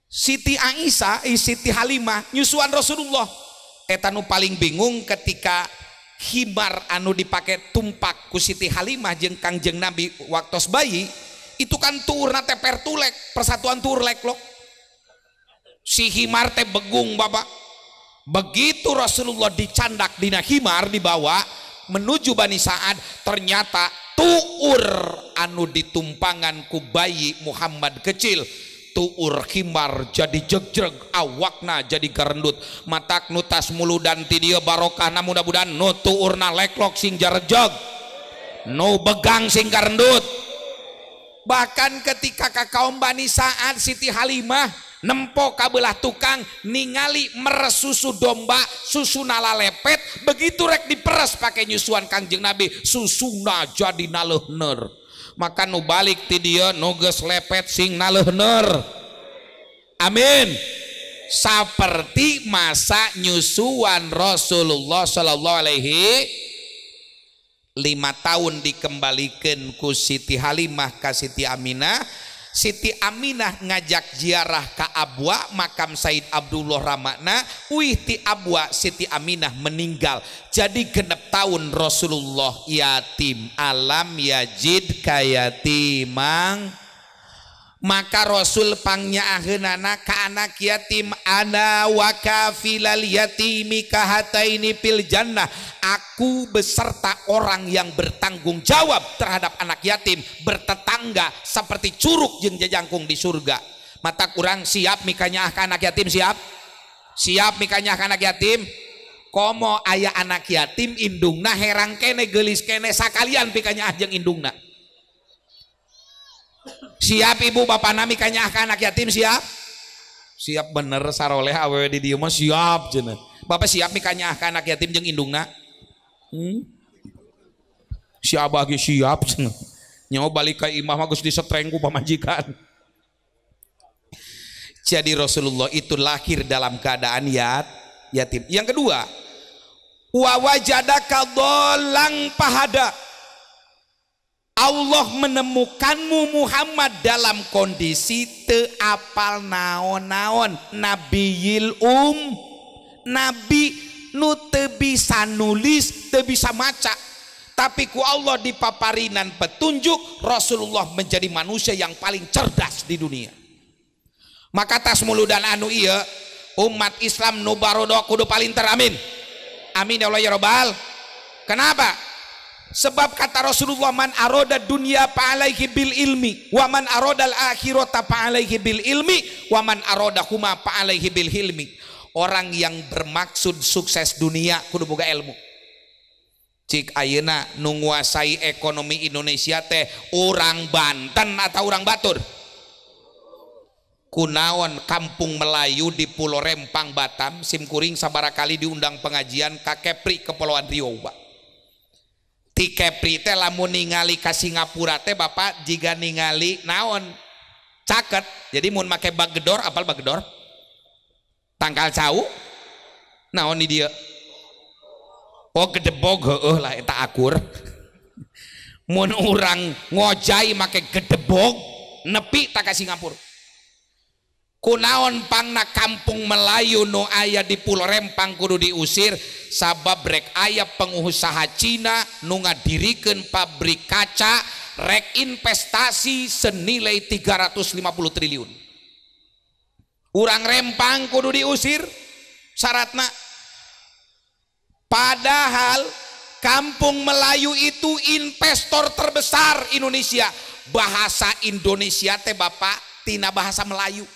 Siti Aisyah, Siti Halimah nyusuan Rasulullah. Eta nu paling bingung ketika himar anu dipake tumpak ku Siti Halimah jeung Kangjeng Nabi waktos bayi itu kan tuurna teh pertulek, persatuan turlek loh. Si himar teh begung bapak. Begitu Rasulullah dicandak dina himar dibawa menuju Bani Sa'ad, ternyata tuur anu ditumpangan ku bayi Muhammad kecil. Tuur himar jadi jegreg, awakna jadi garendut, matak nutas muludan ti dieu barokahna mudah-mudahan nu tuurna leklok sing jarejeg, nu begang sing garendut. Bahkan ketika ka kaum Bani Sa'ad Siti Halimah nempo ka belah tukang ningali meres susu domba, susuna lalepet, begitu rek diperes pakai nyusuan Kangjeng Nabi, susuna jadi naleuhner. Maka nu balik ti dieu nu geus lepet sing naleuhner. Amin. seperti masa nyusuan Rasulullah sallallahu alaihi 5 tahun dikembalikan ku Siti Halimah ka Siti Aminah. Siti Aminah ngajak ziarah ka Abwa makam Said Abdullah Ramakna. Wih ti Abwa Siti Aminah meninggal. Jadi genep tahun Rasulullah yatim. Alam yajid kayatimang. Maka Rasul pangnyaahkeunana ka anak yatim, ana wa kafilal yatimi kahataini fil jannah. Aku beserta orang yang bertanggung jawab terhadap anak yatim bertetangga seperti curug jeung jajangkung di surga. Mata kurang siap mikanya ka anak yatim, siap? Siap mikanya ka anak yatim? Komo aya anak yatim indungna herang kene geulis kene sakalian pikanya jeung indungna. Siap ibu bapak nami kanya anak yatim, siap? Siap bener saroleh awewe di dieu mah siap cenah. Bapak siap mikanya anak yatim jeung indungna? Si abah ge siap cenah. Nyawa balik ka imah mah geus disetreng ku pamajikan. Jadi Rasulullah itu lahir dalam keadaan yatim. Yang kedua, wa wajadaka dhallan fahada. Allah menemukanmu Muhammad dalam kondisi teu apal naon-naon, nabiyil nabi nu teu bisa nulis, teu bisa maca, tapi ku Allah dipaparinan petunjuk. Rasulullah menjadi manusia yang paling cerdas di dunia. Maka tas muludan anu ieu umat Islam nu barodo kudu palinter, amin amin ya Allah ya Rabbal. Kenapa? Sebab kata Rasulullah, man aroda dunia fa'alaihi bil ilmi wa man arodal akhirata fa'alaihi bil ilmi wa man aroda huma fa'alaihi bil hilmi. Orang yang bermaksud sukses dunia kudu boga ilmu. Cik ayeuna nu nguasai ekonomi Indonesia teh urang Banten atau urang Batur? Kunaon kampung Melayu di Pulau Rempang Batam, simkuring sabarakali diundang pengajian ka Kepri Kepulauan Riau, Pak. Ti Kepri teh lamun ningali ka Singapura teh bapak jiga ningali naon caket. Jadi mun make bagedor, apal bagedor? Tangkal cau naon di dia? Oh gedebog, heueuh lah eta akur. Mun urang ngojai make gedebog nepi tak ka Singapura. Kunaon pangna kampung Melayu nu aya di Pulau Rempang kudu diusir, sabab rek aya pengusaha Cina nu ngadirikeun pabrik kaca rek investasi senilai 350 triliun. Urang Rempang kudu diusir syaratna. Padahal kampung Melayu itu investor terbesar Indonesia. Bahasa Indonesia teh bapak tina bahasa Melayu.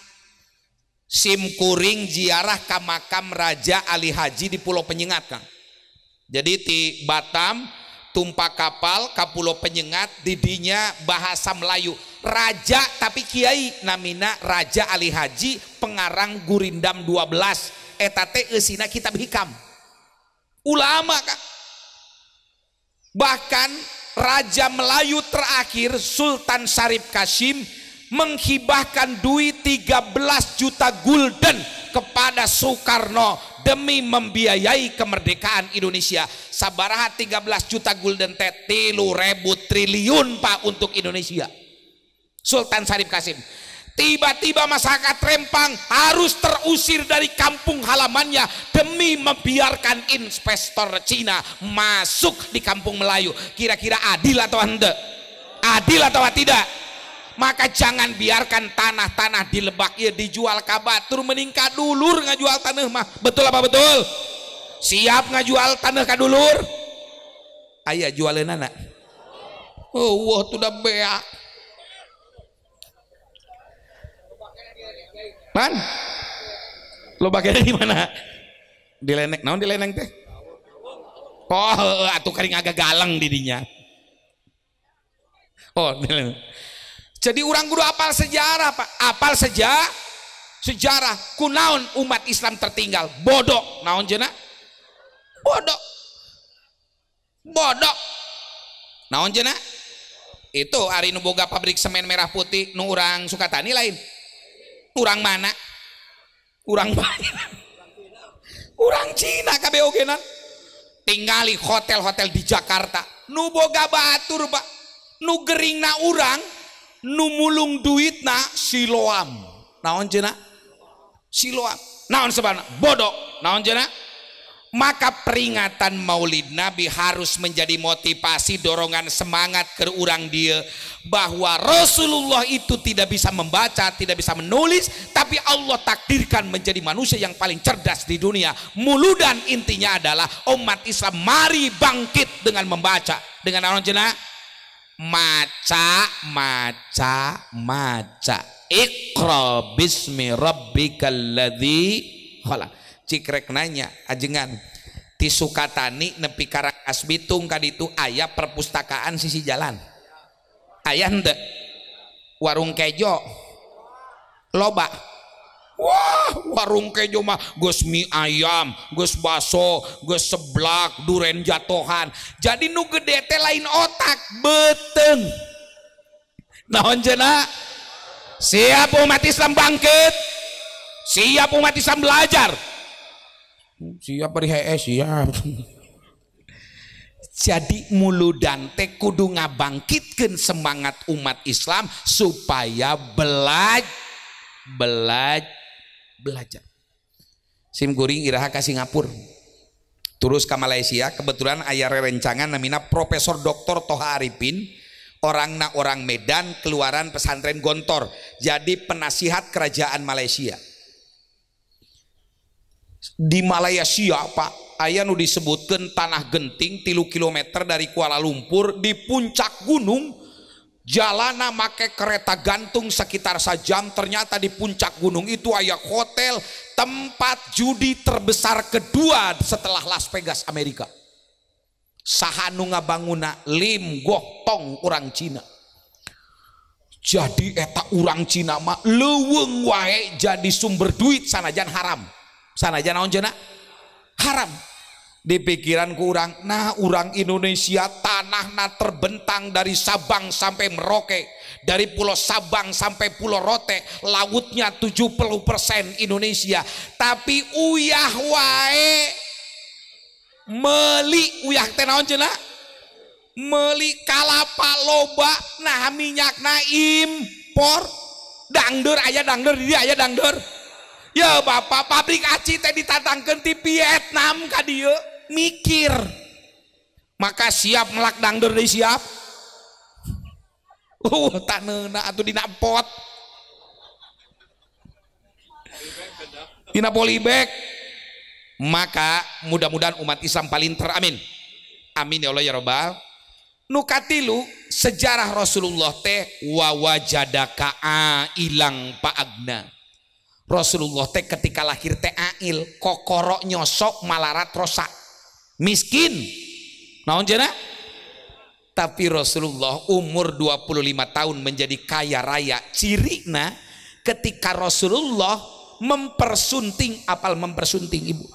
Simkuring ziarah ka makam Raja Ali Haji di Pulau Penyengat, Kang. Jadi di Batam tumpak kapal ka Pulau Penyengat, didinya bahasa Melayu. Raja tapi kiai namina Raja Ali Haji, pengarang Gurindam 12. Eta teh eusina kitab hikam. Ulama, Kang. Bahkan Raja Melayu terakhir Sultan Syarif Kasim menghibahkan duit 13 juta gulden kepada Soekarno demi membiayai kemerdekaan Indonesia. Sabaraha 13 juta gulden teh 3.000 triliun Pak untuk Indonesia. Sultan Syarif Kasim. Tiba-tiba masyarakat Rempang harus terusir dari kampung halamannya demi membiarkan investor Cina masuk di kampung Melayu. Kira-kira adil atau henteu? Adil atau tidak? Maka jangan biarkan tanah-tanah di Lebak ya dijual ka batur, meningkat dulur ngajual tanah mah. Betul apa betul? Siap ngajual tanah ka dulur? Aya jualeun anak. Oh, wah tuh udah beak. Man? Lo bagiannya di mana? Di Leneng. Naon di Leneng teh? Oh, atuh karing agak galang didinya. Oh, di Leneng. Jadi orang kudu apal sejarah, Pak. Apal sejarah. Kunaon umat Islam tertinggal? Bodoh. Naon cenah? Bodoh. Bodoh. Naon cenah? Itu ari nu boga pabrik semen merah putih nu urang Sukatani lain. Urang mana? urang banyak urang Cina kabeh ogenan tingali hotel-hotel di Jakarta nu boga batur Pak nu geringna urang nu mulung duitna Siloam naon cenah Siloam naon sabana bodoh naon cenah. Maka peringatan Maulid Nabi harus menjadi motivasi dorongan semangat ke urang dia bahwa Rasulullah itu tidak bisa membaca, tidak bisa menulis, tapi Allah takdirkan menjadi manusia yang paling cerdas di dunia. Muludan intinya adalah umat Islam mari bangkit dengan membaca. Dengan orang jenah maca. Iqra bismi rabbikal ladzi khalaq. Cikrek nanya ajengan ti Sukatani nepi ka Rangkas Bitung kaditu aya perpustakaan sisi jalan aya henteu warung kejo loba wah warung kejo mah geus mie ayam geus baso geus seblak duren jatohan jadi nu gede teh lain otak beteung naon cenah siap umat Islam bangkit siap umat Islam belajar siap beri siap jadi muludan teh kudu ngabangkitkeun semangat umat Islam supaya belajar sim kuring iraha ka Singapura terus ke Malaysia kebetulan aya rerencangan namina Profesor Dr. Toha Arifin orangna orang Medan keluaran pesantren Gontor jadi penasihat kerajaan Malaysia. Di Malaysia Pak aya nu disebutkan tanah genting 3 kilometer dari Kuala Lumpur di puncak gunung jalana make kereta gantung sekitar sajam ternyata di puncak gunung itu aya hotel tempat judi terbesar kedua setelah Las Vegas Amerika saha nu ngabanguna Lim Goh Tong urang Cina jadi eta urang Cina mah leuweung wae jadi sumber duit sanajan haram sanajan naon cenah haram di pikiranku urang nah urang Indonesia tanahna terbentang dari Sabang sampai Merauke dari Pulau Sabang sampai Pulau Rote lautnya 70% Indonesia tapi uyah wae meuli uyah teh naon cenah meuli kalapa loba nah minyakna impor dangdeur aya dangdeur di dia aya dangdeur ya bapak pabrik aci teh ditatangkeun ti Vietnam ka dieu mikir maka siap melak dangdeur deui siap taneuna atuh dina pot dina polybag maka mudah-mudahan umat Islam paling teramin amin ya Allah ya Rabbal nu katilu sejarah Rasulullah teh wa wajadaka ilang paagna Rasulullah teh ketika lahir teh ail kokoro nyosok malarat rosak miskin naon cenah tapi Rasulullah umur 25 tahun menjadi kaya raya cirina ketika Rasulullah mempersunting apal mempersunting ibu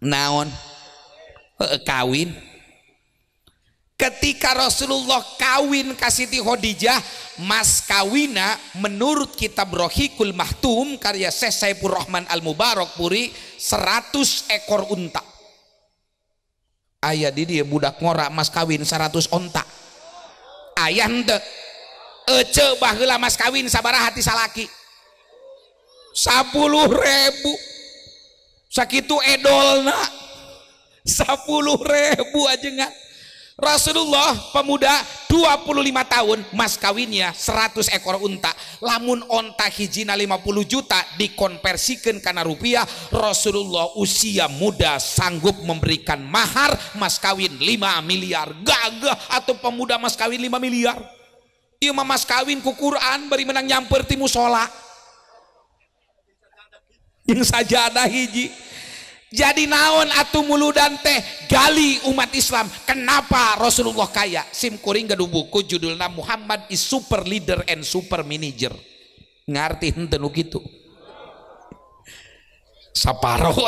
naon kawin ketika Rasulullah kawin ka Siti Khadijah mas kawina menurut kitab Rohikul Mahtum karya Syekh Saifur Rahman Al-Mubarak Puri 100 ekor unta aya di dia budak ngora mas kawin 100 onta aya henteu ece baheula mas kawin sabaraha hati salaki 10.000 sakitu edolna 10.000 ajengan Rasulullah pemuda 25 tahun mas kawinnya 100 ekor unta lamun onta hijina 50 juta dikonversikan karena rupiah Rasulullah usia muda sanggup memberikan mahar mas kawin 5 miliar gagah atau pemuda mas kawin 5 miliar iya mas kawin ku Quran bari menang nyamper ti musola yang sajadah hiji jadi naon atuh muludan teh gali umat Islam kenapa Rasulullah kaya sim kuring gaduh buku judulna Muhammad is super leader and super manager ngarti henteu nu kitu saparoh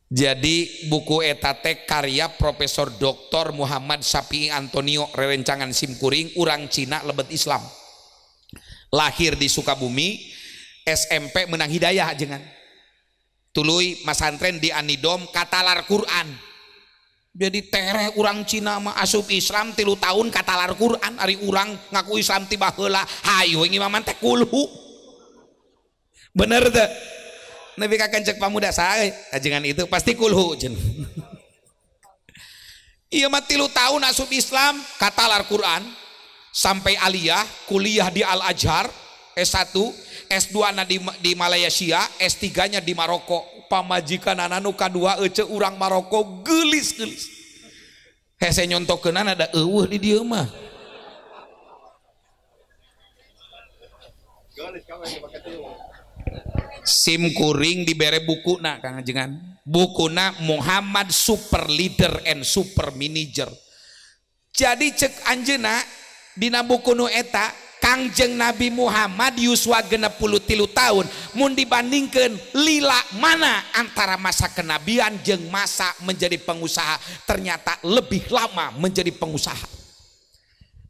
jadi buku eta teh karya Profesor Dr. Muhammad Syafi'i Antonio rerencangan sim kuring urang Cina lebet Islam lahir di Sukabumi SMP menang hidayah jengan tuluy masantren di Anidom katalar Quran jadi tereh urang Cina mah asup Islam 3 tahun katalar Quran ari urang ngaku Islam tiba heula hayu ini mah teh kulhu bener teh Nabi kakencek pamuda saya ajengan itu pasti kulhu jen iya mah 3 tahun asup Islam katalar Quran sampai aliyah kuliah di Al Azhar S1 S2 na di Malaysia S3 nya di Maroko pamajikan anu kadua ece urang Maroko gelis hese nyontokeun ada eueuh di dieu mah sim kuring dibere bukuna Kang Ajengan bukuna Muhammad Super Leader and Super Manager jadi cek anjeuna dina buku nu eta Kangjeng Nabi Muhammad yuswa 63 tahun mun dibandingkeun lila mana antara masa kenabian jeung masa menjadi pengusaha ternyata lebih lama menjadi pengusaha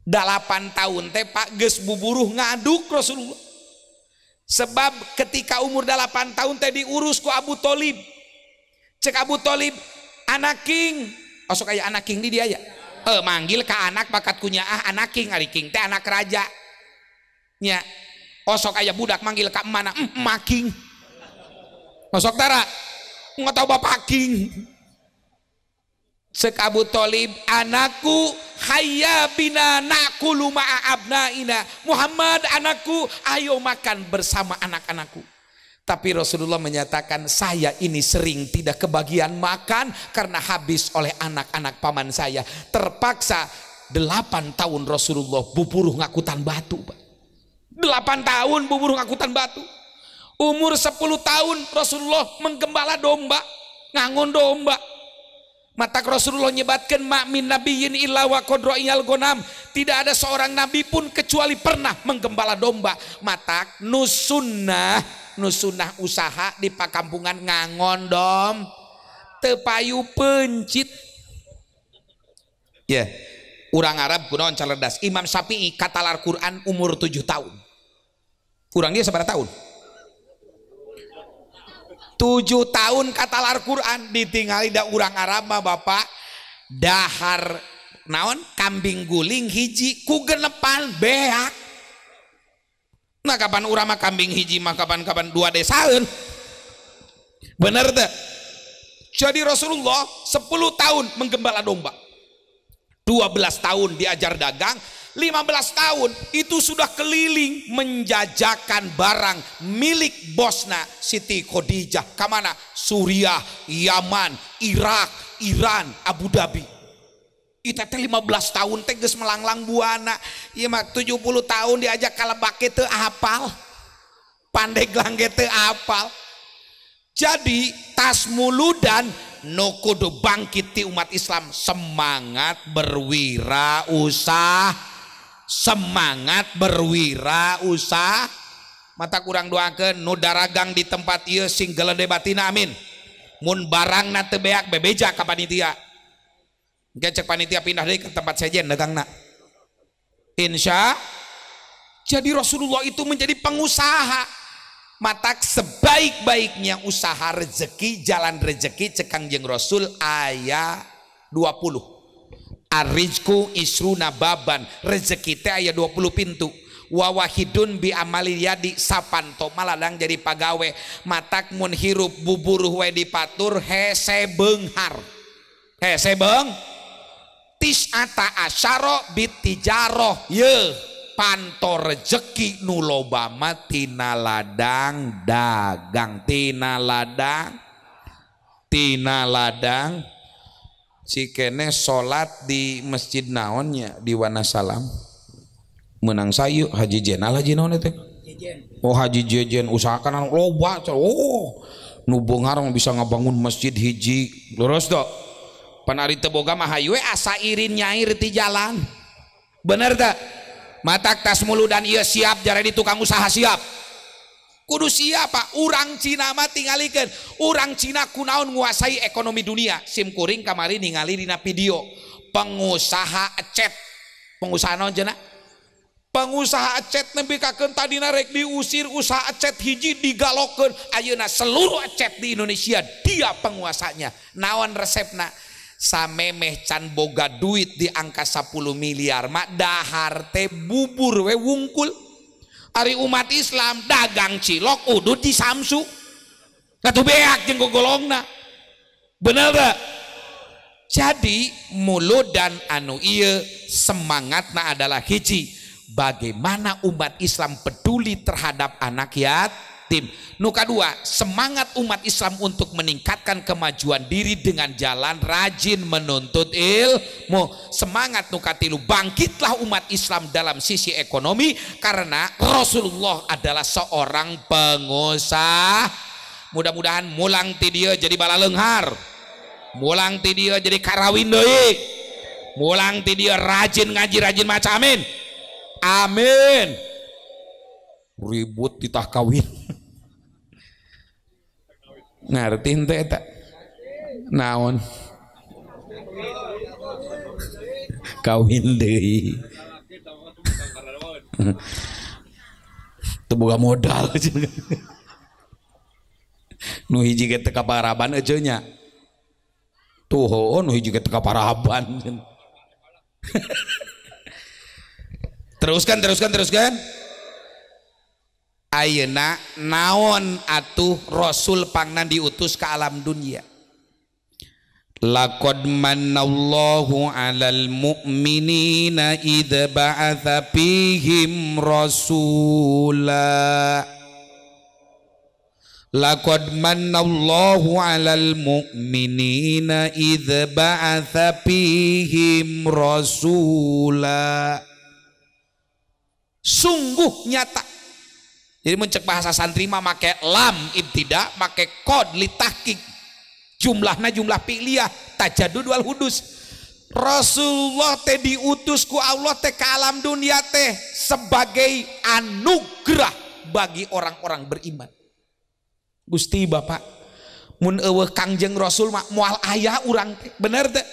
8 tahun teh Pak geus buburuh ngaduk Rasulullah sebab ketika umur 8 tahun teh diurus ku Abu Thalib cek Abu Thalib anak king osok aya anak king di dia ya manggil ke anak bakat kunyaah anak king ari king teh anak raja nya osok aya budak manggil ka mana making osok tara nggak tahu bapak king cek Abu Thalib anakku hayya bina nakulu ma'a abnaina Muhammad anakku ayo makan bersama anak-anakku tapi Rasulullah menyatakan saya ini sering tidak kebagian makan karena habis oleh anak-anak paman saya terpaksa 8 tahun Rasulullah buburuh ngakutan batu Pak 8 tahun buburuh ngakutan batu umur 10 tahun Rasulullah menggembala domba ngangon domba mata Rasulullah nyebatkan ma'min nabiyyin illa wa qadra'iyal gonam tidak ada seorang nabi pun kecuali pernah menggembala domba mata nusunnah usaha di pakampungan ngangon dom tepayu pencit ya urang Arab kunaon calerdas Imam Syafi'i katalar Quran umur 7 tahun urang dia sabaraha tahun 7 tahun katalar Quran ditinggali da urang Arab mah Bapak dahar naon kambing guling hiji ku genepan beak nah kapan urang mah kambing hiji mah kapan-kapan 2 desaeun bener teh jadi Rasulullah 10 tahun menggembala domba 12 tahun diajar dagang 15 tahun itu sudah keliling menjajakan barang milik bosna Siti Khadijah kamana Suriah, Yaman, Irak, Iran, Abu Dhabi itu teh 15 tahun teh geus melanglang buana ieu mah 70 tahun diajak kalebak teu hafal pandeglang teu hafal jadi tasmuludan no kudu bangkit ti umat Islam semangat berwirausaha mata kurang doakeun nu daragang di tempat ieu sing gelede batina amin mun barangna teu beak bebeja ka panitia engke cek panitia pindah deui ke tempat sejen dagangna insya jadi Rasulullah itu menjadi pengusaha mata sebaik-baiknya usaha rezeki jalan rezeki cekang jeung Rasul aya 20 arizku isruna baban rezeki teh aya 20 pintu wawahidun bi amali yadi sapanto maladang jadi pagawe matak mun hirup buburuh we dipatur hese beunghar hese beung tis'ata asyara bitijaroh ye panto rezeki nu loba mah tina ladang dagang tina ladang si kene salat di masjid naonnya di Wanasalam menang sayu Haji Jenal Haji naon teh oh Haji Jejen usahakan loba nu beunghar bisa ngabangun masjid hiji lurus dok panari teu boga mah hayu asa irin nyair ti jalan bener teh matak tas mulu dan ieu siap jare di tukang usaha siap kudu siapa urang Cina mah tingalikeun urang Cina kunaon nguasai ekonomi dunia sim kuring kamari ningali dina video pengusaha cet pengusaha naon cenah pengusaha cet nembe kakeun tadina rek diusir usaha cet hiji digalokeun ayeuna seluruh cet di Indonesia dia penguasanya. Naon resepna? Samemeh can boga duit di angka 10 miliar mak dahar teh bubur we wungkul. Ari umat Islam dagang cilok udut di Samsu katu beak jeung gogolongna. Bener gak? Jadi mulut dan anu ieu semangatna adalah hiji, bagaimana umat Islam peduli terhadap anak yatim. Nu kadua, semangat umat Islam untuk meningkatkan kemajuan diri dengan jalan rajin menuntut ilmu. Semangat nu katilu, bangkitlah umat Islam dalam sisi ekonomi karena Rasulullah adalah seorang pengusaha. Mudah-mudahan mulang ti dieu jadi bala leunghar, mulang ti dieu jadi karawin deui, mulang ti dieu rajin ngaji rajin maca, amin amin. Ribut ditah kawin ngarti henteu eta naon kawin deui teu boga modal. Nu hiji ge teu kaparaban eueuh nya tuh nu hiji ge teu kaparaban. Teruskan. Ayeuna naon atuh Rasul pangna diutus ke alam dunia? Laqad manallahu 'alal mu'minina idza ba'atsa fihim rasula. Laqad manallahu 'alal mu'minina idza ba'atsa fihim rasula. Sungguh nyata. Jadi mencek bahasa santri mah make lam ibtida, make kod litahqiq. Jumlahna jumlah fi'liyah, tajadud wal hudus. Rasulullah teh diutus ku Allah teh ke alam dunia teh sebagai anugerah bagi orang-orang beriman. Gusti Bapak, mun eueuh Kangjeng Rasul mah moal aya urang teh, bener teh?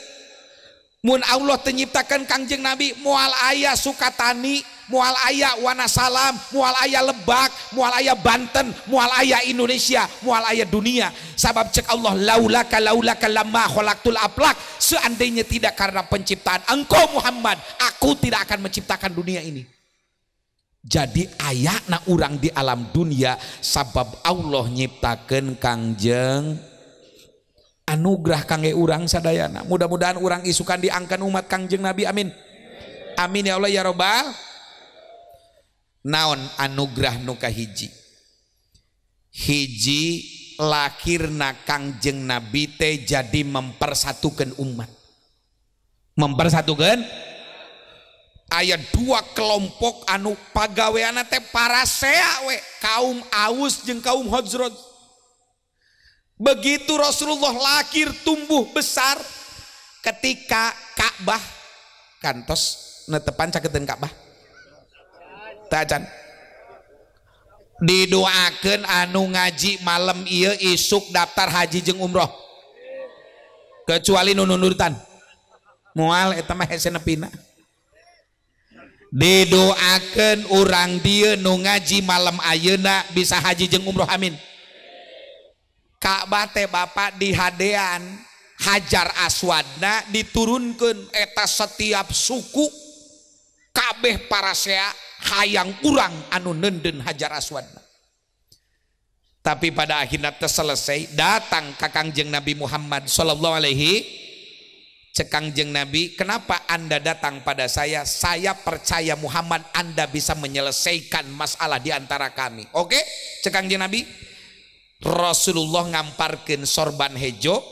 Mun Allah teh nyiptakeun Kangjeng Nabi moal aya Sukatani, moal aya Wanasalam, moal aya Lebak, moal aya Banten, moal aya Indonesia, moal aya dunia. Sabab cek Allah laulaka lamma khalaqtul aflaq. Seandainya tidak karena penciptaan engkau Muhammad, aku tidak akan menciptakan dunia ini. Jadi ayatna urang di alam dunia sabab Allah nyiptakeun Kangjeng, anugerah kangge urang sadayana. Mudah-mudahan urang isukan diangkan umat Kangjeng Nabi, amin amin ya Allah ya Rabbal. Naon anugerah nu kahiji? Hiji lahirna Kangjeng Nabi teh jadi mempersatukan umat. Mempersatukan aya dua kelompok anu pagaweana teh parasea we, kaum Aus jeung kaum Khazraj. Begitu Rasulullah lahir tumbuh besar, ketika Ka'bah kantos netepan caketeun Ka'bah tajan didoakeun anu ngaji malam ieu isuk daftar haji jeung umroh kecuali nu nurutan moal eta mah hese nepina. Didoakeun urang dieu nu ngaji malam ayeuna bisa haji jeung umroh, amin. Ka'bah teh Bapak dihadean Hajar Aswadna diturunkeun eta setiap suku kabeh parasea hayang urang anu nenden Hajar Aswadna. Tapi pada akhirnya terselesai, datang ka Kangjeng Nabi Muhammad sallallahu alaihi. Cek Kangjeng Nabi, kenapa Anda datang pada saya? Saya percaya Muhammad Anda bisa menyelesaikan masalah di antara kami. Oke? Cek Kangjeng Nabi, Rasulullah ngamparkeun sorban hejo.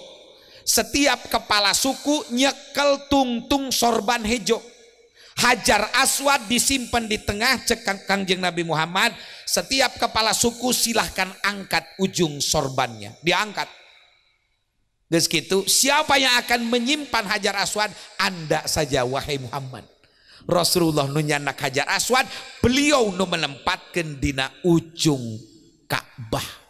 Setiap kepala suku nyekel tungtung sorban hejo. Hajar Aswad disimpan di tengah. Cek Kangjeng Nabi Muhammad, setiap kepala suku silahkan angkat ujung sorbannya, diangkat. Geus kitu, siapa yang akan menyimpan Hajar Aswad? Anda saja wahai Muhammad. Rasulullah nu nyandak Hajar Aswad, beliau nu menempatkeun dina ujung Ka'bah.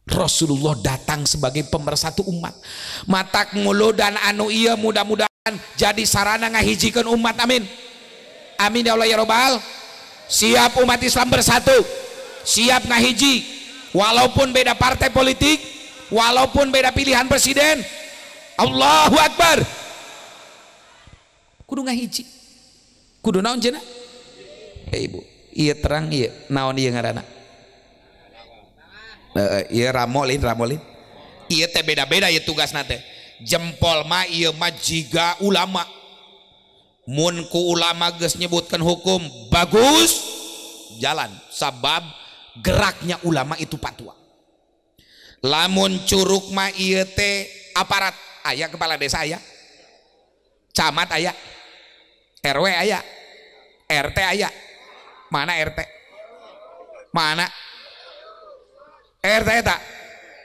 Rasulullah datang sebagai pemersatu umat. Matak mulu dan anu ieu mudah-mudahan jadi sarana ngahijikeun umat, amin amin ya Allah ya Rabbal. siap umat Islam bersatu, siap ngahiji walaupun beda partai politik, walaupun beda pilihan presiden. Allahu Akbar. Kudu ngahiji, kudu naon cenah? Ibu iya terang iya naon ieu ngaranna? Iya ramolin iya teh beda-beda ya tugasna teh. Jempol mah ieu mah jiga ulama, mun ku ulama geus nyebutkan hukum bagus jalan, sabab geraknya ulama itu patwa. Lamun curug mah ieu teh aparat, aya kepala desa aya, camat aya, RW aya, RT aya. Mana RT? Mana RT eta?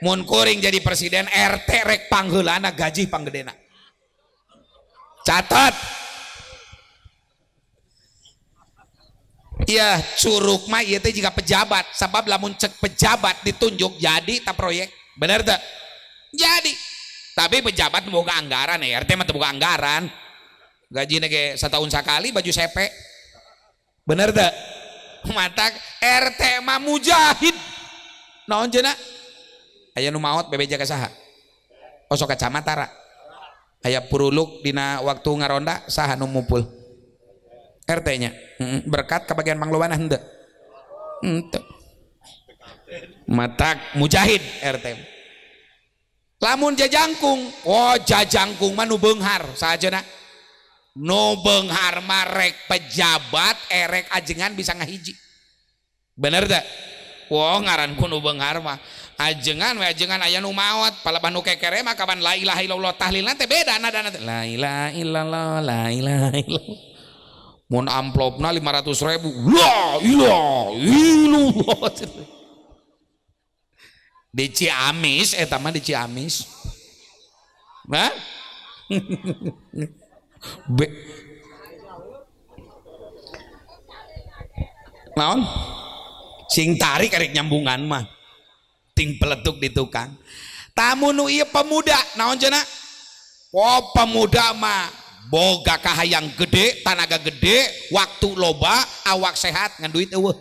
Mun kuring jadi presiden RT rek pangheulana gaji panggedena. Catat. Iya, curug mah ieu teh jiga pejabat, sabab lamun cek pejabat ditunjuk jadi ta proyek. Bener teh? Jadi. Tapi pejabat boga anggaran ya, RT mah teu boga anggaran. Gajina ge satahun sakali baju sepe. Bener teh? Matak RT mah mujahid. Naon cenah? Aya nu maot bebeja ka saha? Osok ka camat tara. Aya puruluk dina waktu ngaronda saha nu mupul? RT nya. Berkat ka bagian manglowana henteu. Henteu. Matak mujahid RT. Lamun jajangkung, oh jajangkung mah nu beunghar saha cenah? Nu beunghar mah rek pejabat erek ajengan bisa ngahiji. Bener teh? Wah ngaran ku nu beunghar mah ajengan we ajengan aya nu maot palaban nu kekere mah kapan la ilaha illallah tahlilna teh beda nadana teh la ilaha illallah la ilaha illallah. Mun amplopna 500.000 la ilaha illallah. Di Ciamis eta mah di Ciamis. Hah? Naon? Sing tarik arek nyambungan mah ting peletuk di tukang. Tamu nu ieu pemuda naon cenah? Oh pemuda mah boga kahayang gede, tanaga gede, waktu loba, awak sehat ngan duit eueuh.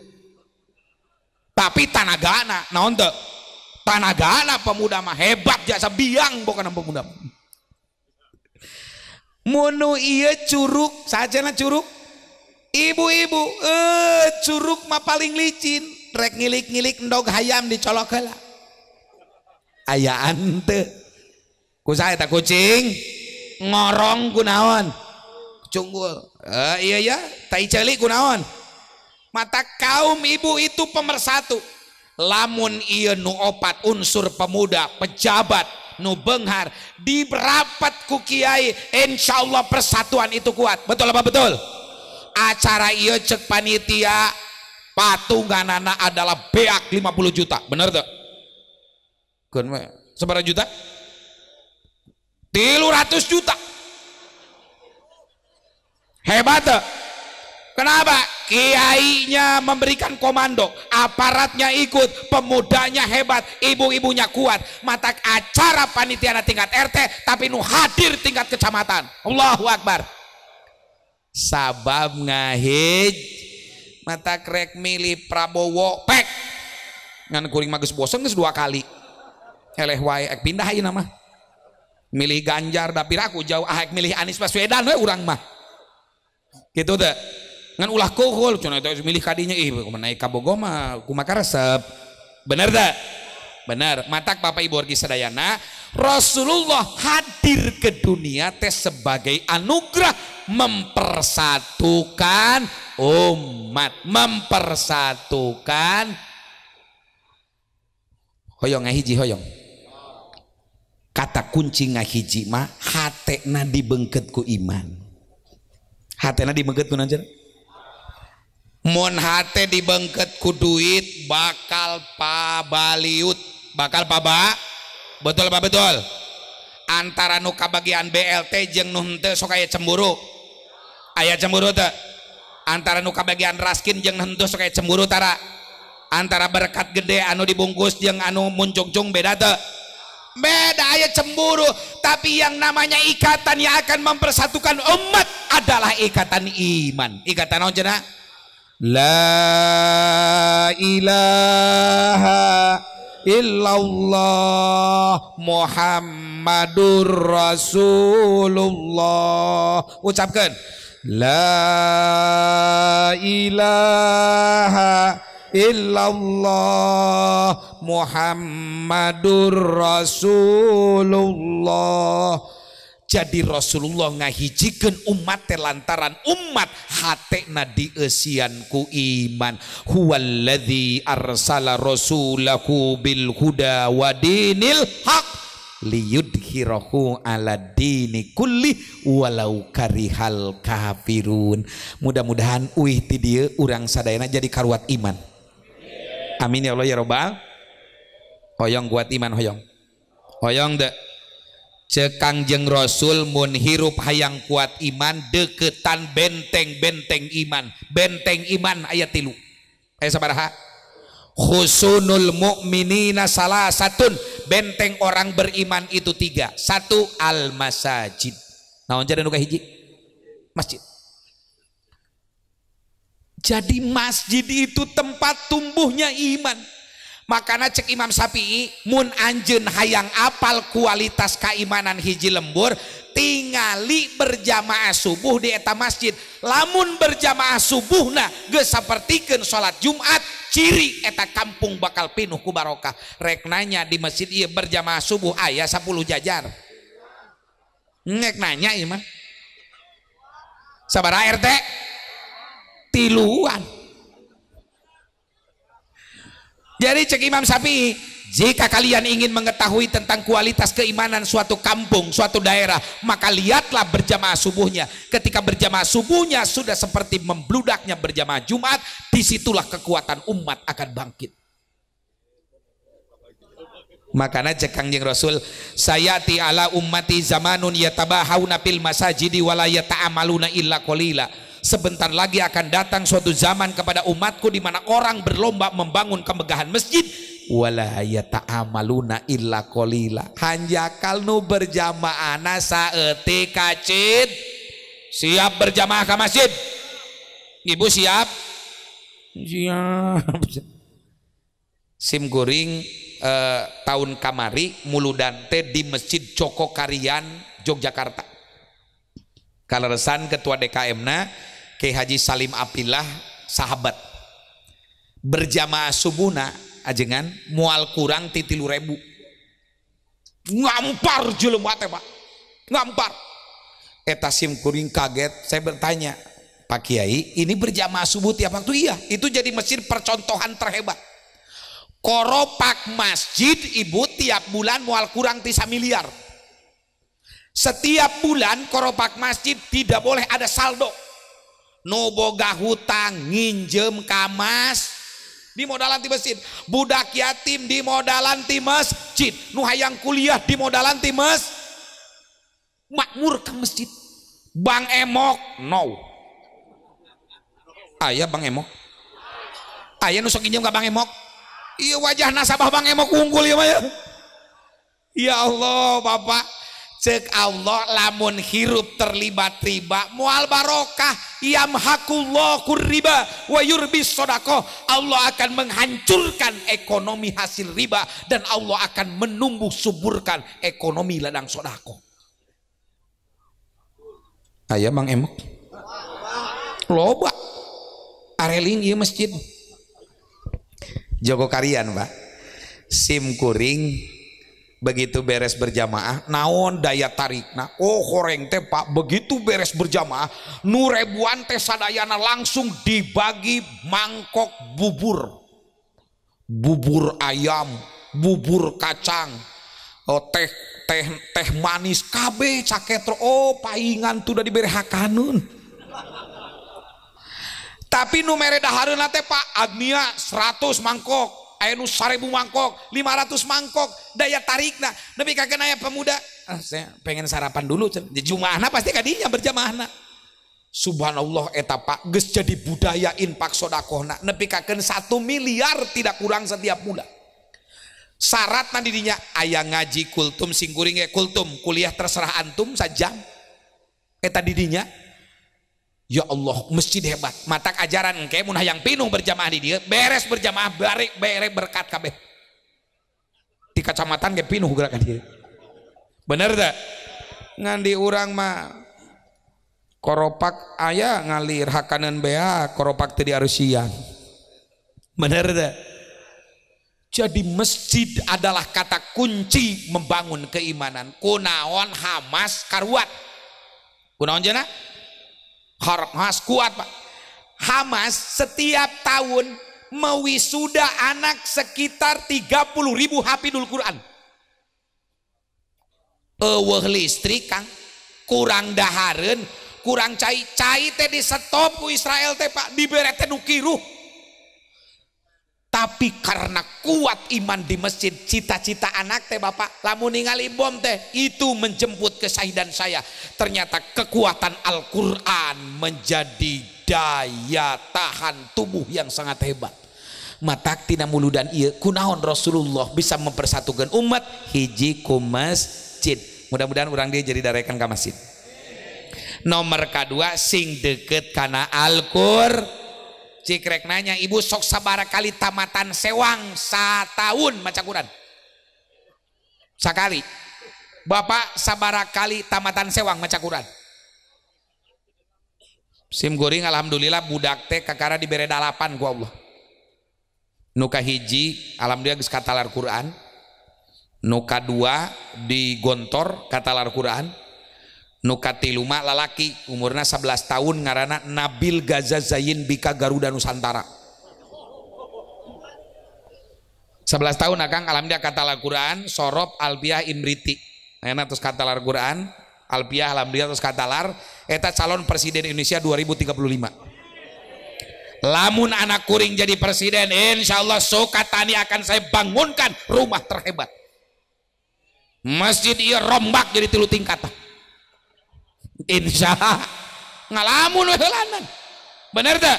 Tapi tanagana naon teu? Tanagana pemuda mah hebat jasa biang bokana pemuda. Munu ieu curug, sajana curug. Ibu-ibu, curug mah paling licin, rek ngilik-ngilik endog hayam dicolok heula. Ayaan teu. Ku saha eta kucing? Ngorong kunaon? Cunggul. Iya ya, tai ceuli kunaon? Mata kaum ibu itu pemersatu. Lamun ieu nu opat unsur pemuda, pejabat, nu beunghar dirapat ku kiai, insyaallah persatuan itu kuat. Betul apa betul? Acara ieu cek panitia patunganana adalah beak 50 juta. Bener tuh? Keun we sabaraha juta? 300 juta. Hebat tuh. Kenapa? Kiainya memberikan komando, aparatnya ikut, pemudanya hebat, ibu-ibunya kuat. Mata acara panitia tingkat RT tapi nu hadir tingkat kecamatan. Allahu Akbar. Sabab ngahij mata krek milih Prabowo pek ngan kuring magus bosen geus 2 kali eleh wae ek pindah ayeuna mah milih Ganjar da piraku jauh ek milih Anies Baswedan we urang mah kitu teh ngan ulah kuhul cenah teh milih kadinya ih kumaha naik ka Bogor mah kumaha resep bener teh bener matak Bapak Ibu wargi sadayana Rasulullah hadir ke dunia teh sebagai anugerah mempersatukan umat, mempersatukan hoyong ngahiji hoyong. Kata kunci ngahiji mah hatena dibengket ku iman. Hatena dibengket ku naon? Mun hate dibengket ku duit bakal pabaliut, bakal paba. Betul apa betul? Antara nu kabagian BLT jeung nu henteu sok aya cemburu. Aya cemburu teu? Antara nu kabagian raskin jeung nu henteu sok aya cemburu tara. Antara berkat gede anu dibungkus jeung anu muncung-cung beda teu? Beda, aya cemburu. Tapi yang namanya ikatan yang akan mempersatukan umat adalah ikatan iman. Ikatan naon cenah? La ilaha illallah Muhammadur Rasulullah. Ucapkan La ilaha illallah Muhammadur Rasulullah. Jadi Rasulullah ngahijikeun umat lantaran umat hatena dieusian ku iman. Huwallazi arsala rasulahu bil huda wa dinil haq liyudhhirahu ala dini kulli walau karihal kafirun. Mudah-mudahan uih ti dieu urang sadayana jadi karuat iman. Amin ya Allah ya Rabbal. Hoyong kuat iman hoyong. Hoyong deh. Cek Kangjeng Rasul mun hirup hayang kuat iman deketan benteng-benteng iman. Benteng iman ayat 3. Aya sabaraha? Khusunul mu'minina salasatun. Benteng orang beriman itu 3. 1 al masajid. Naon jadi nu kahiji? Masjid. Jadi masjid itu tempat tumbuhnya iman. Makanya cek Imam Syafi'i, mun anjeun hayang apal kualitas keimanan hiji lembur, tingali berjamaah subuh di eta masjid. Lamun berjamaah subuhna geus sapertikeun salat Jumat, ciri eta kampung bakal pinuh ku barokah. Rek nanya di masjid ieu berjamaah subuh aya 10 jajar. Ngek nanya ieu mah. Sabaraha RT? 3. Jadi cek Imam Syafi'i, jika kalian ingin mengetahui tentang kualitas keimanan suatu kampung, suatu daerah, maka lihatlah berjamaah subuhnya. Ketika berjamaah subuhnya sudah seperti membludaknya berjamaah Jumat, disitulah kekuatan umat akan bangkit. Makanya cek Kangjeng Rasul, sayati ala ummati zamanun yatabahawna fil masajidi wala yata'amaluna illa qalila. Sebentar lagi akan datang suatu zaman kepada umatku di mana orang berlomba membangun kemegahan masjid, wala yata'amaluna illa qalila. Hanjakal nu berjamaahna saeutik kacid. Siap berjamaah ke masjid? Ibu siap? Siap. Sim kuring tahun kamari muludan teh di Masjid Joko Karian Yogyakarta. Kaleresan ketua DKM-na Kiai Haji Salim Apillah sahabat berjamaah subuhna ajengan mual kurang ti 3.000. Ngampar jelema teh Pak, ngampar. Eta sim kuring kaget. Saya bertanya, Pak Kiai, ini berjamaah subuh tiap waktu? Iya, itu jadi masjid percontohan terhebat. Koropak masjid ibu tiap bulan mual kurang ti 1 miliar. Setiap bulan koropak masjid tidak boleh ada saldo. No boga hutang nginjem kamas di modalan ti masjid. Budak yatim di modalan ti masjid. Nu hayang kuliah di modalan ti makmur ke masjid. Bang Emok no. Aya Bang Emok. Aya nu sok nginjem ka Bang Emok. Iya wajah nasabah Bang Emok unggul ya mah. Ya Allah Bapak. Cek Allah lamun hirup terlibat riba mual barokah, yamhaqullahu riba wa yurbis shadaqah. Allah akan menghancurkan ekonomi hasil riba dan Allah akan menumbuh suburkan ekonomi ladang sedekah. Aya Bang Emok loba areling ieu masjid Joko Karian Pak. Sim kuring begitu beres berjamaah naon daya tarikna, oh horeng teh Pak, begitu beres berjamaah nu ribuan teh sadayana langsung dibagi mangkok bubur ayam, bubur kacang, oh, teh manis kabeh caketro. Oh paingan tuh udah diberi hakanun. Tapi nu mere dahareuna teh Pak agnia 100 mangkok, aya nu 1000 mangkok, 500 mangkok, daya tarikna nepi ka aya pemuda, saya pengen sarapan dulu di jumahna pasti kadinya berjamaahna. Subhanallah eta Pak geus jadi budaya infak sedekahna nepi ka 1 miliar tidak kurang setiap bulan. Syaratna di dinya aya ngaji kultum sing kuring ge kultum kuliah terserah antum sajam eta di dinya. Ya Allah, masjid hebat. Matak ajaran engke mun hayang pinuh berjamaah di dia, beres berjamaah barek berkat kabeh. Di kecamatan ge pinuh gerakan dia. Bener tak? Ngan di urang mah koropak aya ngalir hakanan bea, koropak teu diarusian. Bener tak? Jadi masjid adalah kata kunci membangun keimanan. Kunaon Hamas karuat. Kunaon cenah? Hamas kuat Pak. Hamas setiap tahun mewisuda anak sekitar 30.000 hafidul Quran. Eueuh listrik Kang, kurang dahareun, kurang cai teh di stop ku Israel teh Pak, dibere teh nu kiruh. Tapi karena kuat iman di masjid, cita-cita anak teh Bapak lamun ningali bom teh itu menjemput kesahidan saya. Ternyata kekuatan Al-Qur'an menjadi daya tahan tubuh yang sangat hebat. Matak tina muludan ieu kunaon Rasulullah bisa mempersatukan umat hiji ku masjid. Mudah-mudahan urang dia jadi darekan ka masjid. Nomor kedua sing deket kana Al-Qur'an. Cikrek nanya, ibu sok sabara kali tamatan sewang satahun maca Quran? Sakali. Bapak sabara kali tamatan sewang maca Quran? Sim goring alhamdulillah budak teh kakara dibere 8 ku Allah. Nuka hiji alhamdulillah geus katalar Quran. Nuka 2 digontor katalar Quran. Nuka 3 lalaki umurna 11 tahun ngaranna Nabil Gazazayin Bika Garuda Nusantara. 11 tahun akang alhamdulillah kata Al-Quran Sorob Albiah Imriti. Enak terus kata Al-Quran Albiah alhamdulillah terus kata Lar eta calon presiden Indonesia 2035. Lamun anak kuring jadi presiden insyaallah sokatani akan saya bangunkan rumah terhebat. Masjid ieu rombak jadi 3 tingkat. Insya Allah ngalamun helanan. Bener tak?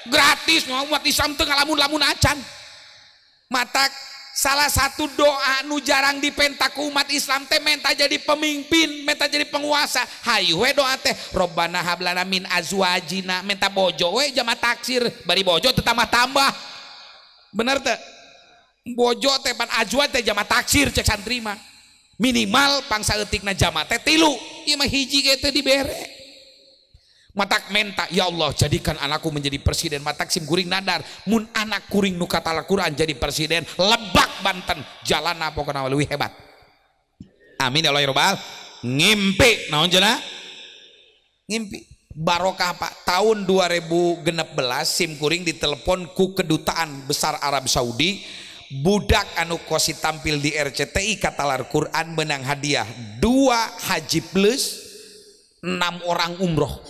Gratis umat Islam teu ngalamun-lamun acan. Matak salah satu doa nu jarang dipenta ku umat Islam teh menta jadi pemimpin, menta jadi penguasa. Hayu we doa teh Robbana hablana min azwajina, menta bojo we jama taksir, bari bojo teu tambah-tambah. Bener teh? Bojo teh pan azwaj teh jama taksir cek santri mah. Minimal pangsa etikna jama teh 3 ieu mah hiji ge teh dibere. Matak menta ya Allah jadikan anakku menjadi presiden. Matak sim kuring nadar mun anak kuring nu kata Al-Qur'an jadi presiden Lebak Banten jalanna pokona leuwih hebat. Amin ya Allah ya Rabbal. Ngimpi naon cenah? Ngimpi barokah Pak. Tahun 2016 sim kuring ditelepon ku kedutaan besar Arab Saudi. Budak anu kosi tampil di RCTI katalar Quran menang hadiah 2 haji plus 6 orang umroh.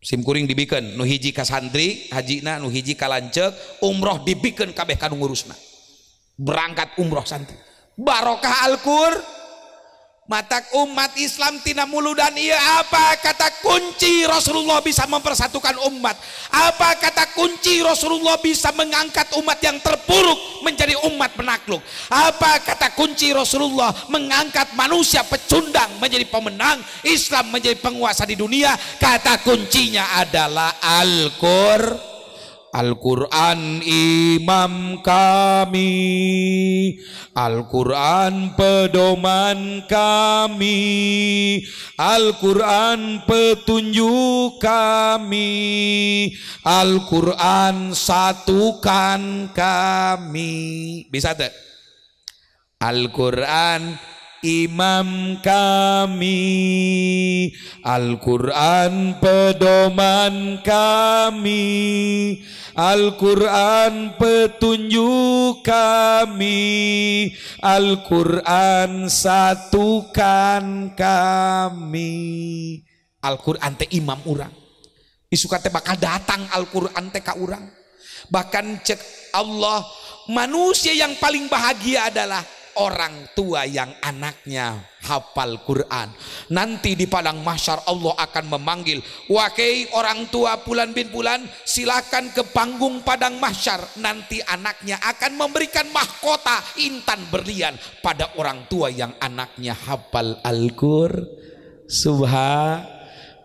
Sim kuring dibikeun nu hiji ka santri hajina, nu hiji ka lanceuk, umroh dibikeun kabeh kanu ngurusna. Berangkat umroh santri. Barokah Al-Qur'an. Matak umat Islam tina muludan ieu apa kata kunci Rasulullah bisa mempersatukan umat? Apa kata kunci Rasulullah bisa mengangkat umat yang terpuruk menjadi umat penakluk? Apa kata kunci Rasulullah mengangkat manusia pecundang menjadi pemenang, Islam menjadi penguasa di dunia? Kata kuncinya adalah Al-Qur'an. Al-Quran imam kami, Al-Quran pedoman kami, Al-Quran petunjuk kami, Al-Quran satukan kami. Bisa tak? Al-Quran imam kami, Al-Quran pedoman kami, Al-Quran petunjuk kami, Al-Quran satukan kami. Al-Quran teh imam urang. Isuka teh bakal datang Al-Quran teh ka urang. Bahkan cek Allah, manusia yang paling bahagia adalah orang tua yang anaknya hafal Quran. Nanti di padang mahsyar Allah akan memanggil, "Wahai orang tua Fulan bin Fulan, silakan ke panggung padang mahsyar." Nanti anaknya akan memberikan mahkota intan berlian pada orang tua yang anaknya hafal Al-Qur'an.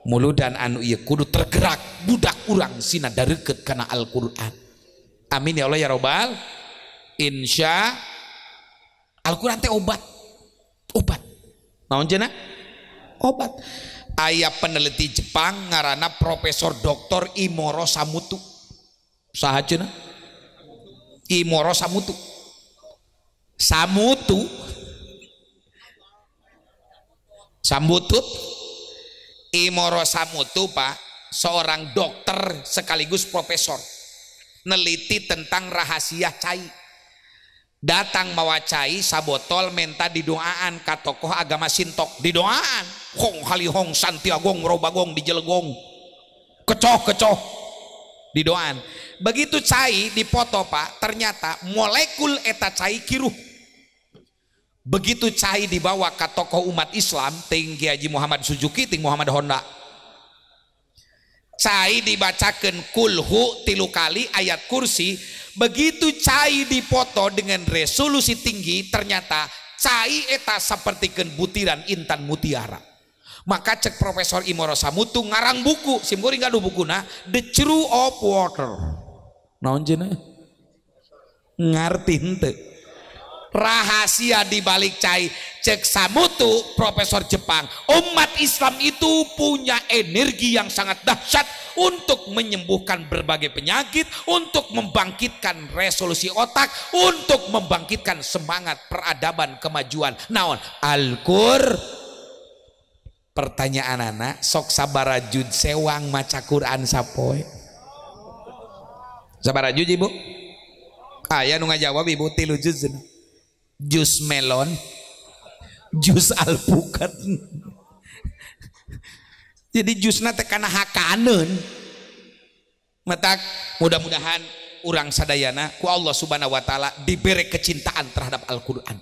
muludan anu ieu kudu tergerak budak urang sina dareukeut kana Al-Qur'an. Amin ya Allah ya Rabbal. Insya Al-Qur'an teh obat naon cenah obat. Aya peneliti Jepang ngaranna Profesor Dr. Imoro Samutu. Saha cenah? Imoro Samutu. Sambutut. Imoro Samutu Pak, seorang dokter sekaligus profesor, neliti tentang rahasia cai. Datang mawa cai sabotol menta didoaan ka tokoh agama Sintok, didoaan hong halihong santiagong robagong dijelegong kecoh didoaan. Begitu cai dipoto Pak, ternyata molekul eta cai kiruh. Begitu cai dibawa ke tokoh umat Islam ting Kiai Haji Muhammad Suzuki ting Muhammad Honda, cai dibacakan kulhu 3 kali ayat kursi. Begitu cai dipoto dengan resolusi tinggi, ternyata cai eta sapertikeun butiran intan mutiara. Maka cek Profesor Imoro Samutu ngarang buku, simkuring gaduh bukuna The True of Water. Naon cenah? Ngarti henteu? Rahasia di balik cai. Cek Samutu, Profesor Jepang, umat Islam itu punya energi yang sangat dahsyat untuk menyembuhkan berbagai penyakit, untuk membangkitkan resolusi otak, untuk membangkitkan semangat peradaban kemajuan. Naon? Al-Qur. Pertanyaan anak, sok sabarajud sewang maca Quran sapoe. Sabarajud Ibu? Aya nu ngajawab Ibu 3 juz. Jus melon, jus alpukat. Jadi jusna teh kana hakaneun. Matak mudah-mudahan urang sadayana ku Allah Subhanahu wa taala diberi kecintaan terhadap Al-Qur'an.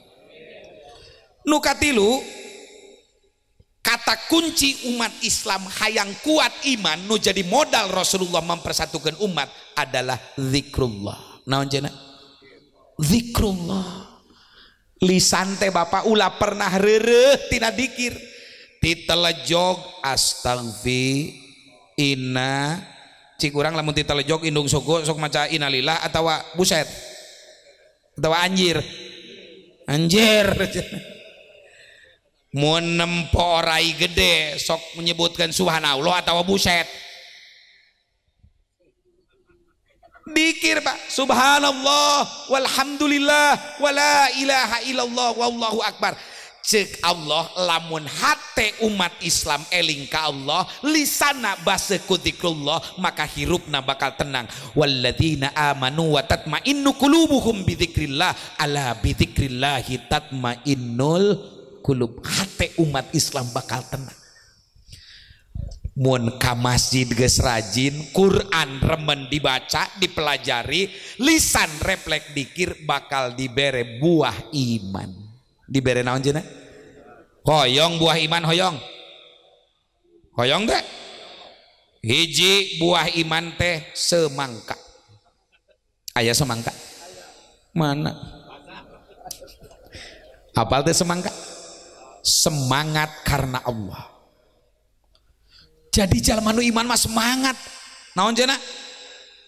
Nu katilu, kata kunci umat Islam hayang kuat iman nu jadi modal Rasulullah mempersatukan umat adalah zikrullah. Naon cenah? Zikrullah. Lisan teh Bapak ulah pernah reureuh tina dikir, titelejog astagfi inna, cik urang lamun titelejog indung sogo sok maca innalillah atawa buset atawa anjir mun nempo rai gede sok menyebutkan subhanallah atawa buset. Dikir Pak, subhanallah walhamdulillah wala ilaha illallah wallahu akbar. Cek Allah lamun hate umat Islam eling ka Allah, lisana basa ku zikrullah, maka hirupna bakal tenang. Walladzina amanu wa tatmainnu qulubuhum bidzikrillah, ala bidzikrillahi tatmainnul qulub. Hate umat Islam bakal tenang. Mun ka masjid geus rajin, Quran remen dibaca, dipelajari, lisan refleks dikir, bakal dibere buah iman. Dibere naon cenah? Hoyong buah iman hoyong. Hoyong teh? Hiji buah iman teh semangka. Aya semangka? Mana? Apal teh semangka? Semangat karena Allah. Jadi jalma nu iman mah semangat. Naon cenah?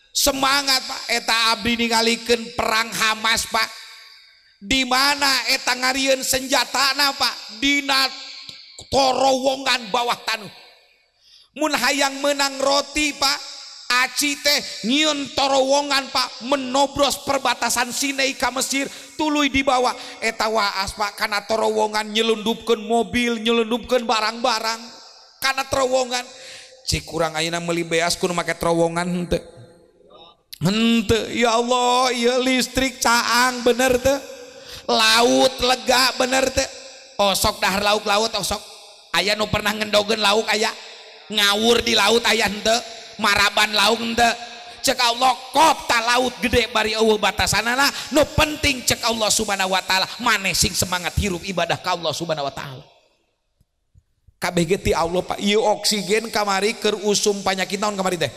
Semangat Pak. Eta abdi ningalikeun perang Hamas Pak. Di mana eta ngarieun senjatana Pak? Dina torowongan bawah tanah. Mun hayang menang roti Pak, aci teh nyieun torowongan Pak, menobros perbatasan Sinai ka Mesir, tuluy dibawa eta waas Pak kana torowongan, nyelundupkeun mobil, nyelundupkeun barang-barang kana terowongan. Cik kurang ayeuna meuli beas kudu make terowongan henteu. Henteu ya Allah, ieu listrik caang bener teu. Laut lega bener teu. Oh sok dahar lauk-laut oh sok. Aya nu pernah ngendogeun lauk aya? Ngawur di laut aya henteu? Maraban lauk henteu? Cek Allah kota laut gede bari eueuh batasanana, nu penting cek Allah Subhanahu wa taala maneh sing semangat hirup ibadah ka Allah Subhanahu wa taala. Kabeh ti Allah Pak, ieu oksigen kamari keur usum panyakit naon kamari teh?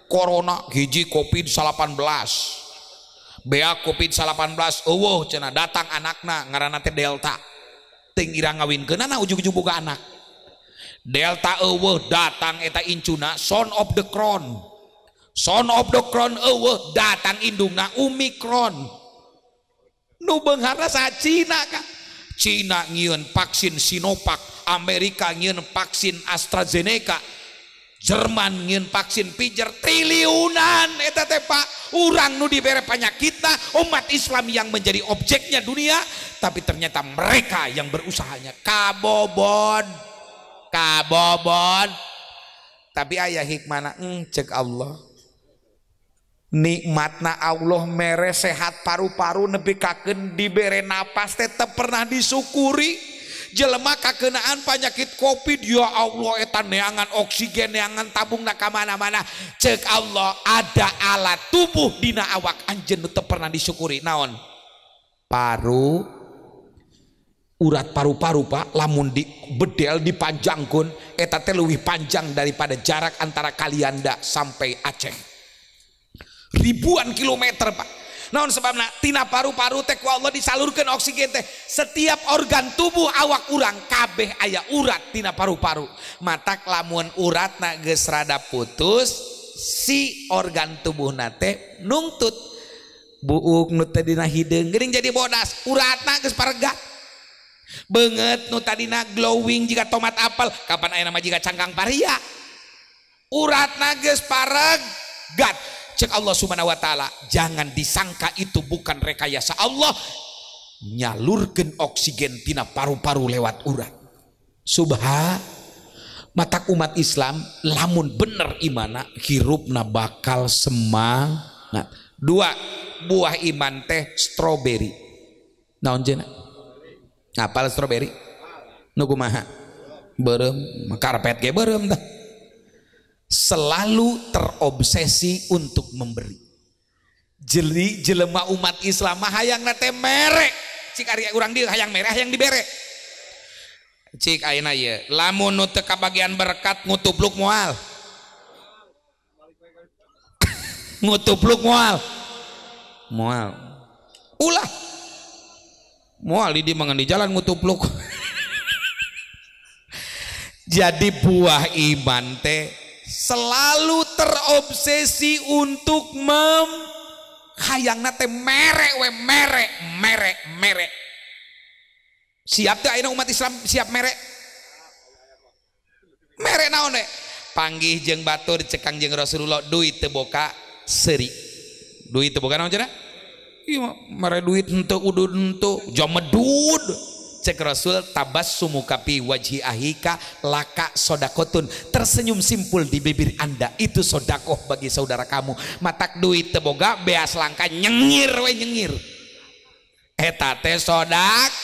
Corona, hiji Covid-19. Bea Covid-19 eueuh cenah datang anakna ngaranna teh Delta. Ting irang ngawinkeunana ujug-ujug boga anak. Delta eueuh datang eta incuna Son of the Crown. Son of the Crown eueuh datang indungna Omicron. Nu beungharna saha Cina ka? Cina nyieun vaksin Sinovac, Amerika nyieun vaksin AstraZeneca, Jerman nyieun vaksin Pfizer, triliunan eta teh Pak. Urang nu dibere panyakitna umat Islam yang menjadi objeknya dunia, tapi ternyata mereka yang berusahanya kabobon. Tapi aya hikmana cek Allah. Nikmatna Allah mere sehat paru-paru nepi kakeun dibere napas teh teu pernah disyukuri. Jelema kakenaan penyakit Covid, ya Allah eta neangan oksigen, neangan tabungna ka mana-mana. Cek Allah ada alat tubuh dina awak anjeun teu pernah disyukuri. Naon? Paru, urat paru-paru Pak, lamun di bedel dipanjangkeun eta teh leuwih panjang daripada jarak antara Kalianda sampai Aceh. Ribuan kilometer Pak. Naon sebabna? Tina paru-paru teh ku Allah disalurkeun oksigen teh. Setiap organ tubuh awak urang kabeh aya urat tina paru-paru. Matak lamun uratna geus rada putus, si organ tubuhna teh nungtut. Buuk nu teh dina hideung geuning jadi bodas, uratna geus paregat. Beungeut nu tadina glowing jika tomat apel, kapan aya nama jika cangkang paria. Uratna geus paregat. Cek Allah subhanahu wa ta'ala, jangan disangka itu bukan rekayasa Allah. Nyalurkeun oksigen tina paru-paru lewat urat. Subhan. Matak umat Islam lamun bener imana hirupna bakal semangat. 2 buah iman teh stroberi. Naon cenah? Apal stroberi? Nu kumaha? Beureum, karpet ge beureum tah. Selalu terobsesi untuk memberi. Jadi jelema umat Islam mah hayang teh mere. Cik ari urang dieu hayang mere, hayang dibere. Cik ayeuna ieu, lamun nu teu kabagian berkat ngutubluk moal. Ngutubluk moal. Moal. Ulah. Moal di dieu mangan di jalan ngutubluk. Jadi buah iman teh selalu terobsesi untuk hayangna teh mere. Siap teh ayeuna umat Islam siap mere naon we? Panggih jeung batur cekang jeung Rasulullah, duit teu boka seuri. Duit teu boka naon cenah? Ieu mere duit henteu udud henteu jomedud. Cek Rasul, tabassumu kapi wajhi ahika laka sodakotun. Tersenyum simpul di bibir anda itu sodakoh bagi saudara kamu. Matak duit teboga beas langka nyengir we nyengir. Eta teh sodak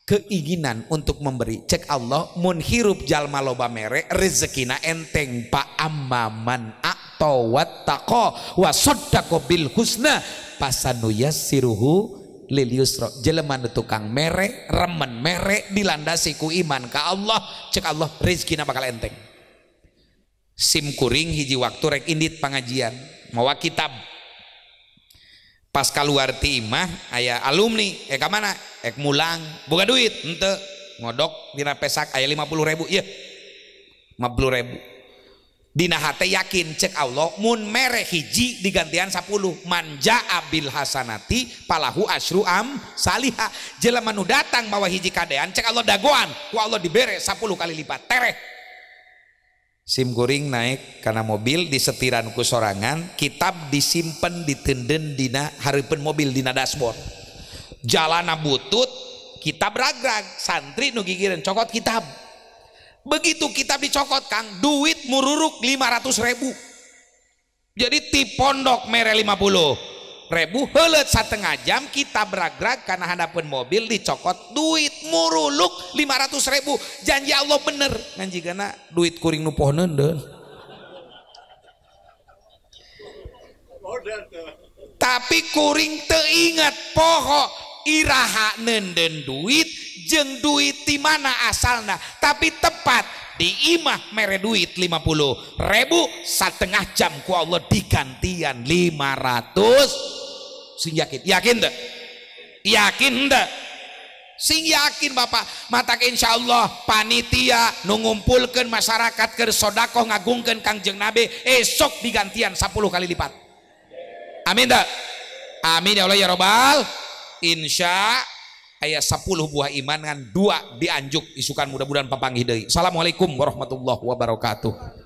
keinginan untuk memberi. Cek Allah, mun hirup jalma loba mere rezekina enteng pa amman a'ta wattaqa wa saddaqa bil husna pasanu yassiruhu lil yusra. Jelema nu tukang mere, remen mere dilandasi ku iman ka Allah, cek Allah rezekina bakal enteng. Sim kuring hiji waktu rek indit pangajian mawa kitab. Pas kaluar ti imah aya alumni, ka mana? Ek mulang, boga duit henteu. Ngodok dina pesak aya 50.000, ieu. 50.000. Dina hate yakin cek Allah mun mere hiji digantian 10. Manja abil hasanati palahu asyru am salihah. Jelema nu datang mawa hiji kadean cek Allah dagoan ku Allah dibere 10 kali lipat tereh. Sim kuring naik karena mobil disetiran ku sorangan, kitab disimpen ditenden dina hareupeun mobil dina dashboard. Jalana butut, kitab ragrag, santri nu gigireun cokot kitab. Begitu kitab dicokot Kang, duit mururuk 500.000. Jadi ti pondok mere 50.000, heuleut satengah jam kitab ragrag karena hadapan mobil dicokot duit muruluk 500.000. Janji Allah bener ngan jigana duit kuring nu pohneun deun. Tapi kuring teu ingat poho iraha nenden duit jeung duit di mana asalna, tapi tepat di imah mere duit 50.000 setengah jam ku Allah digantian 500. Sing yakin teu? Yakin teu? Sing yakin Bapak matak insya Allah panitia nungumpulkan masyarakat ke sodakoh ngagungkan Kangjeng Nabi esok digantian 10 kali lipat. Amin tak? Amin ya Allah ya Robbal. Insya ayat 10 buah iman dengan 2 dianjuk isukan mudah-mudahan papanggih deui. Assalamualaikum warahmatullahi wabarakatuh.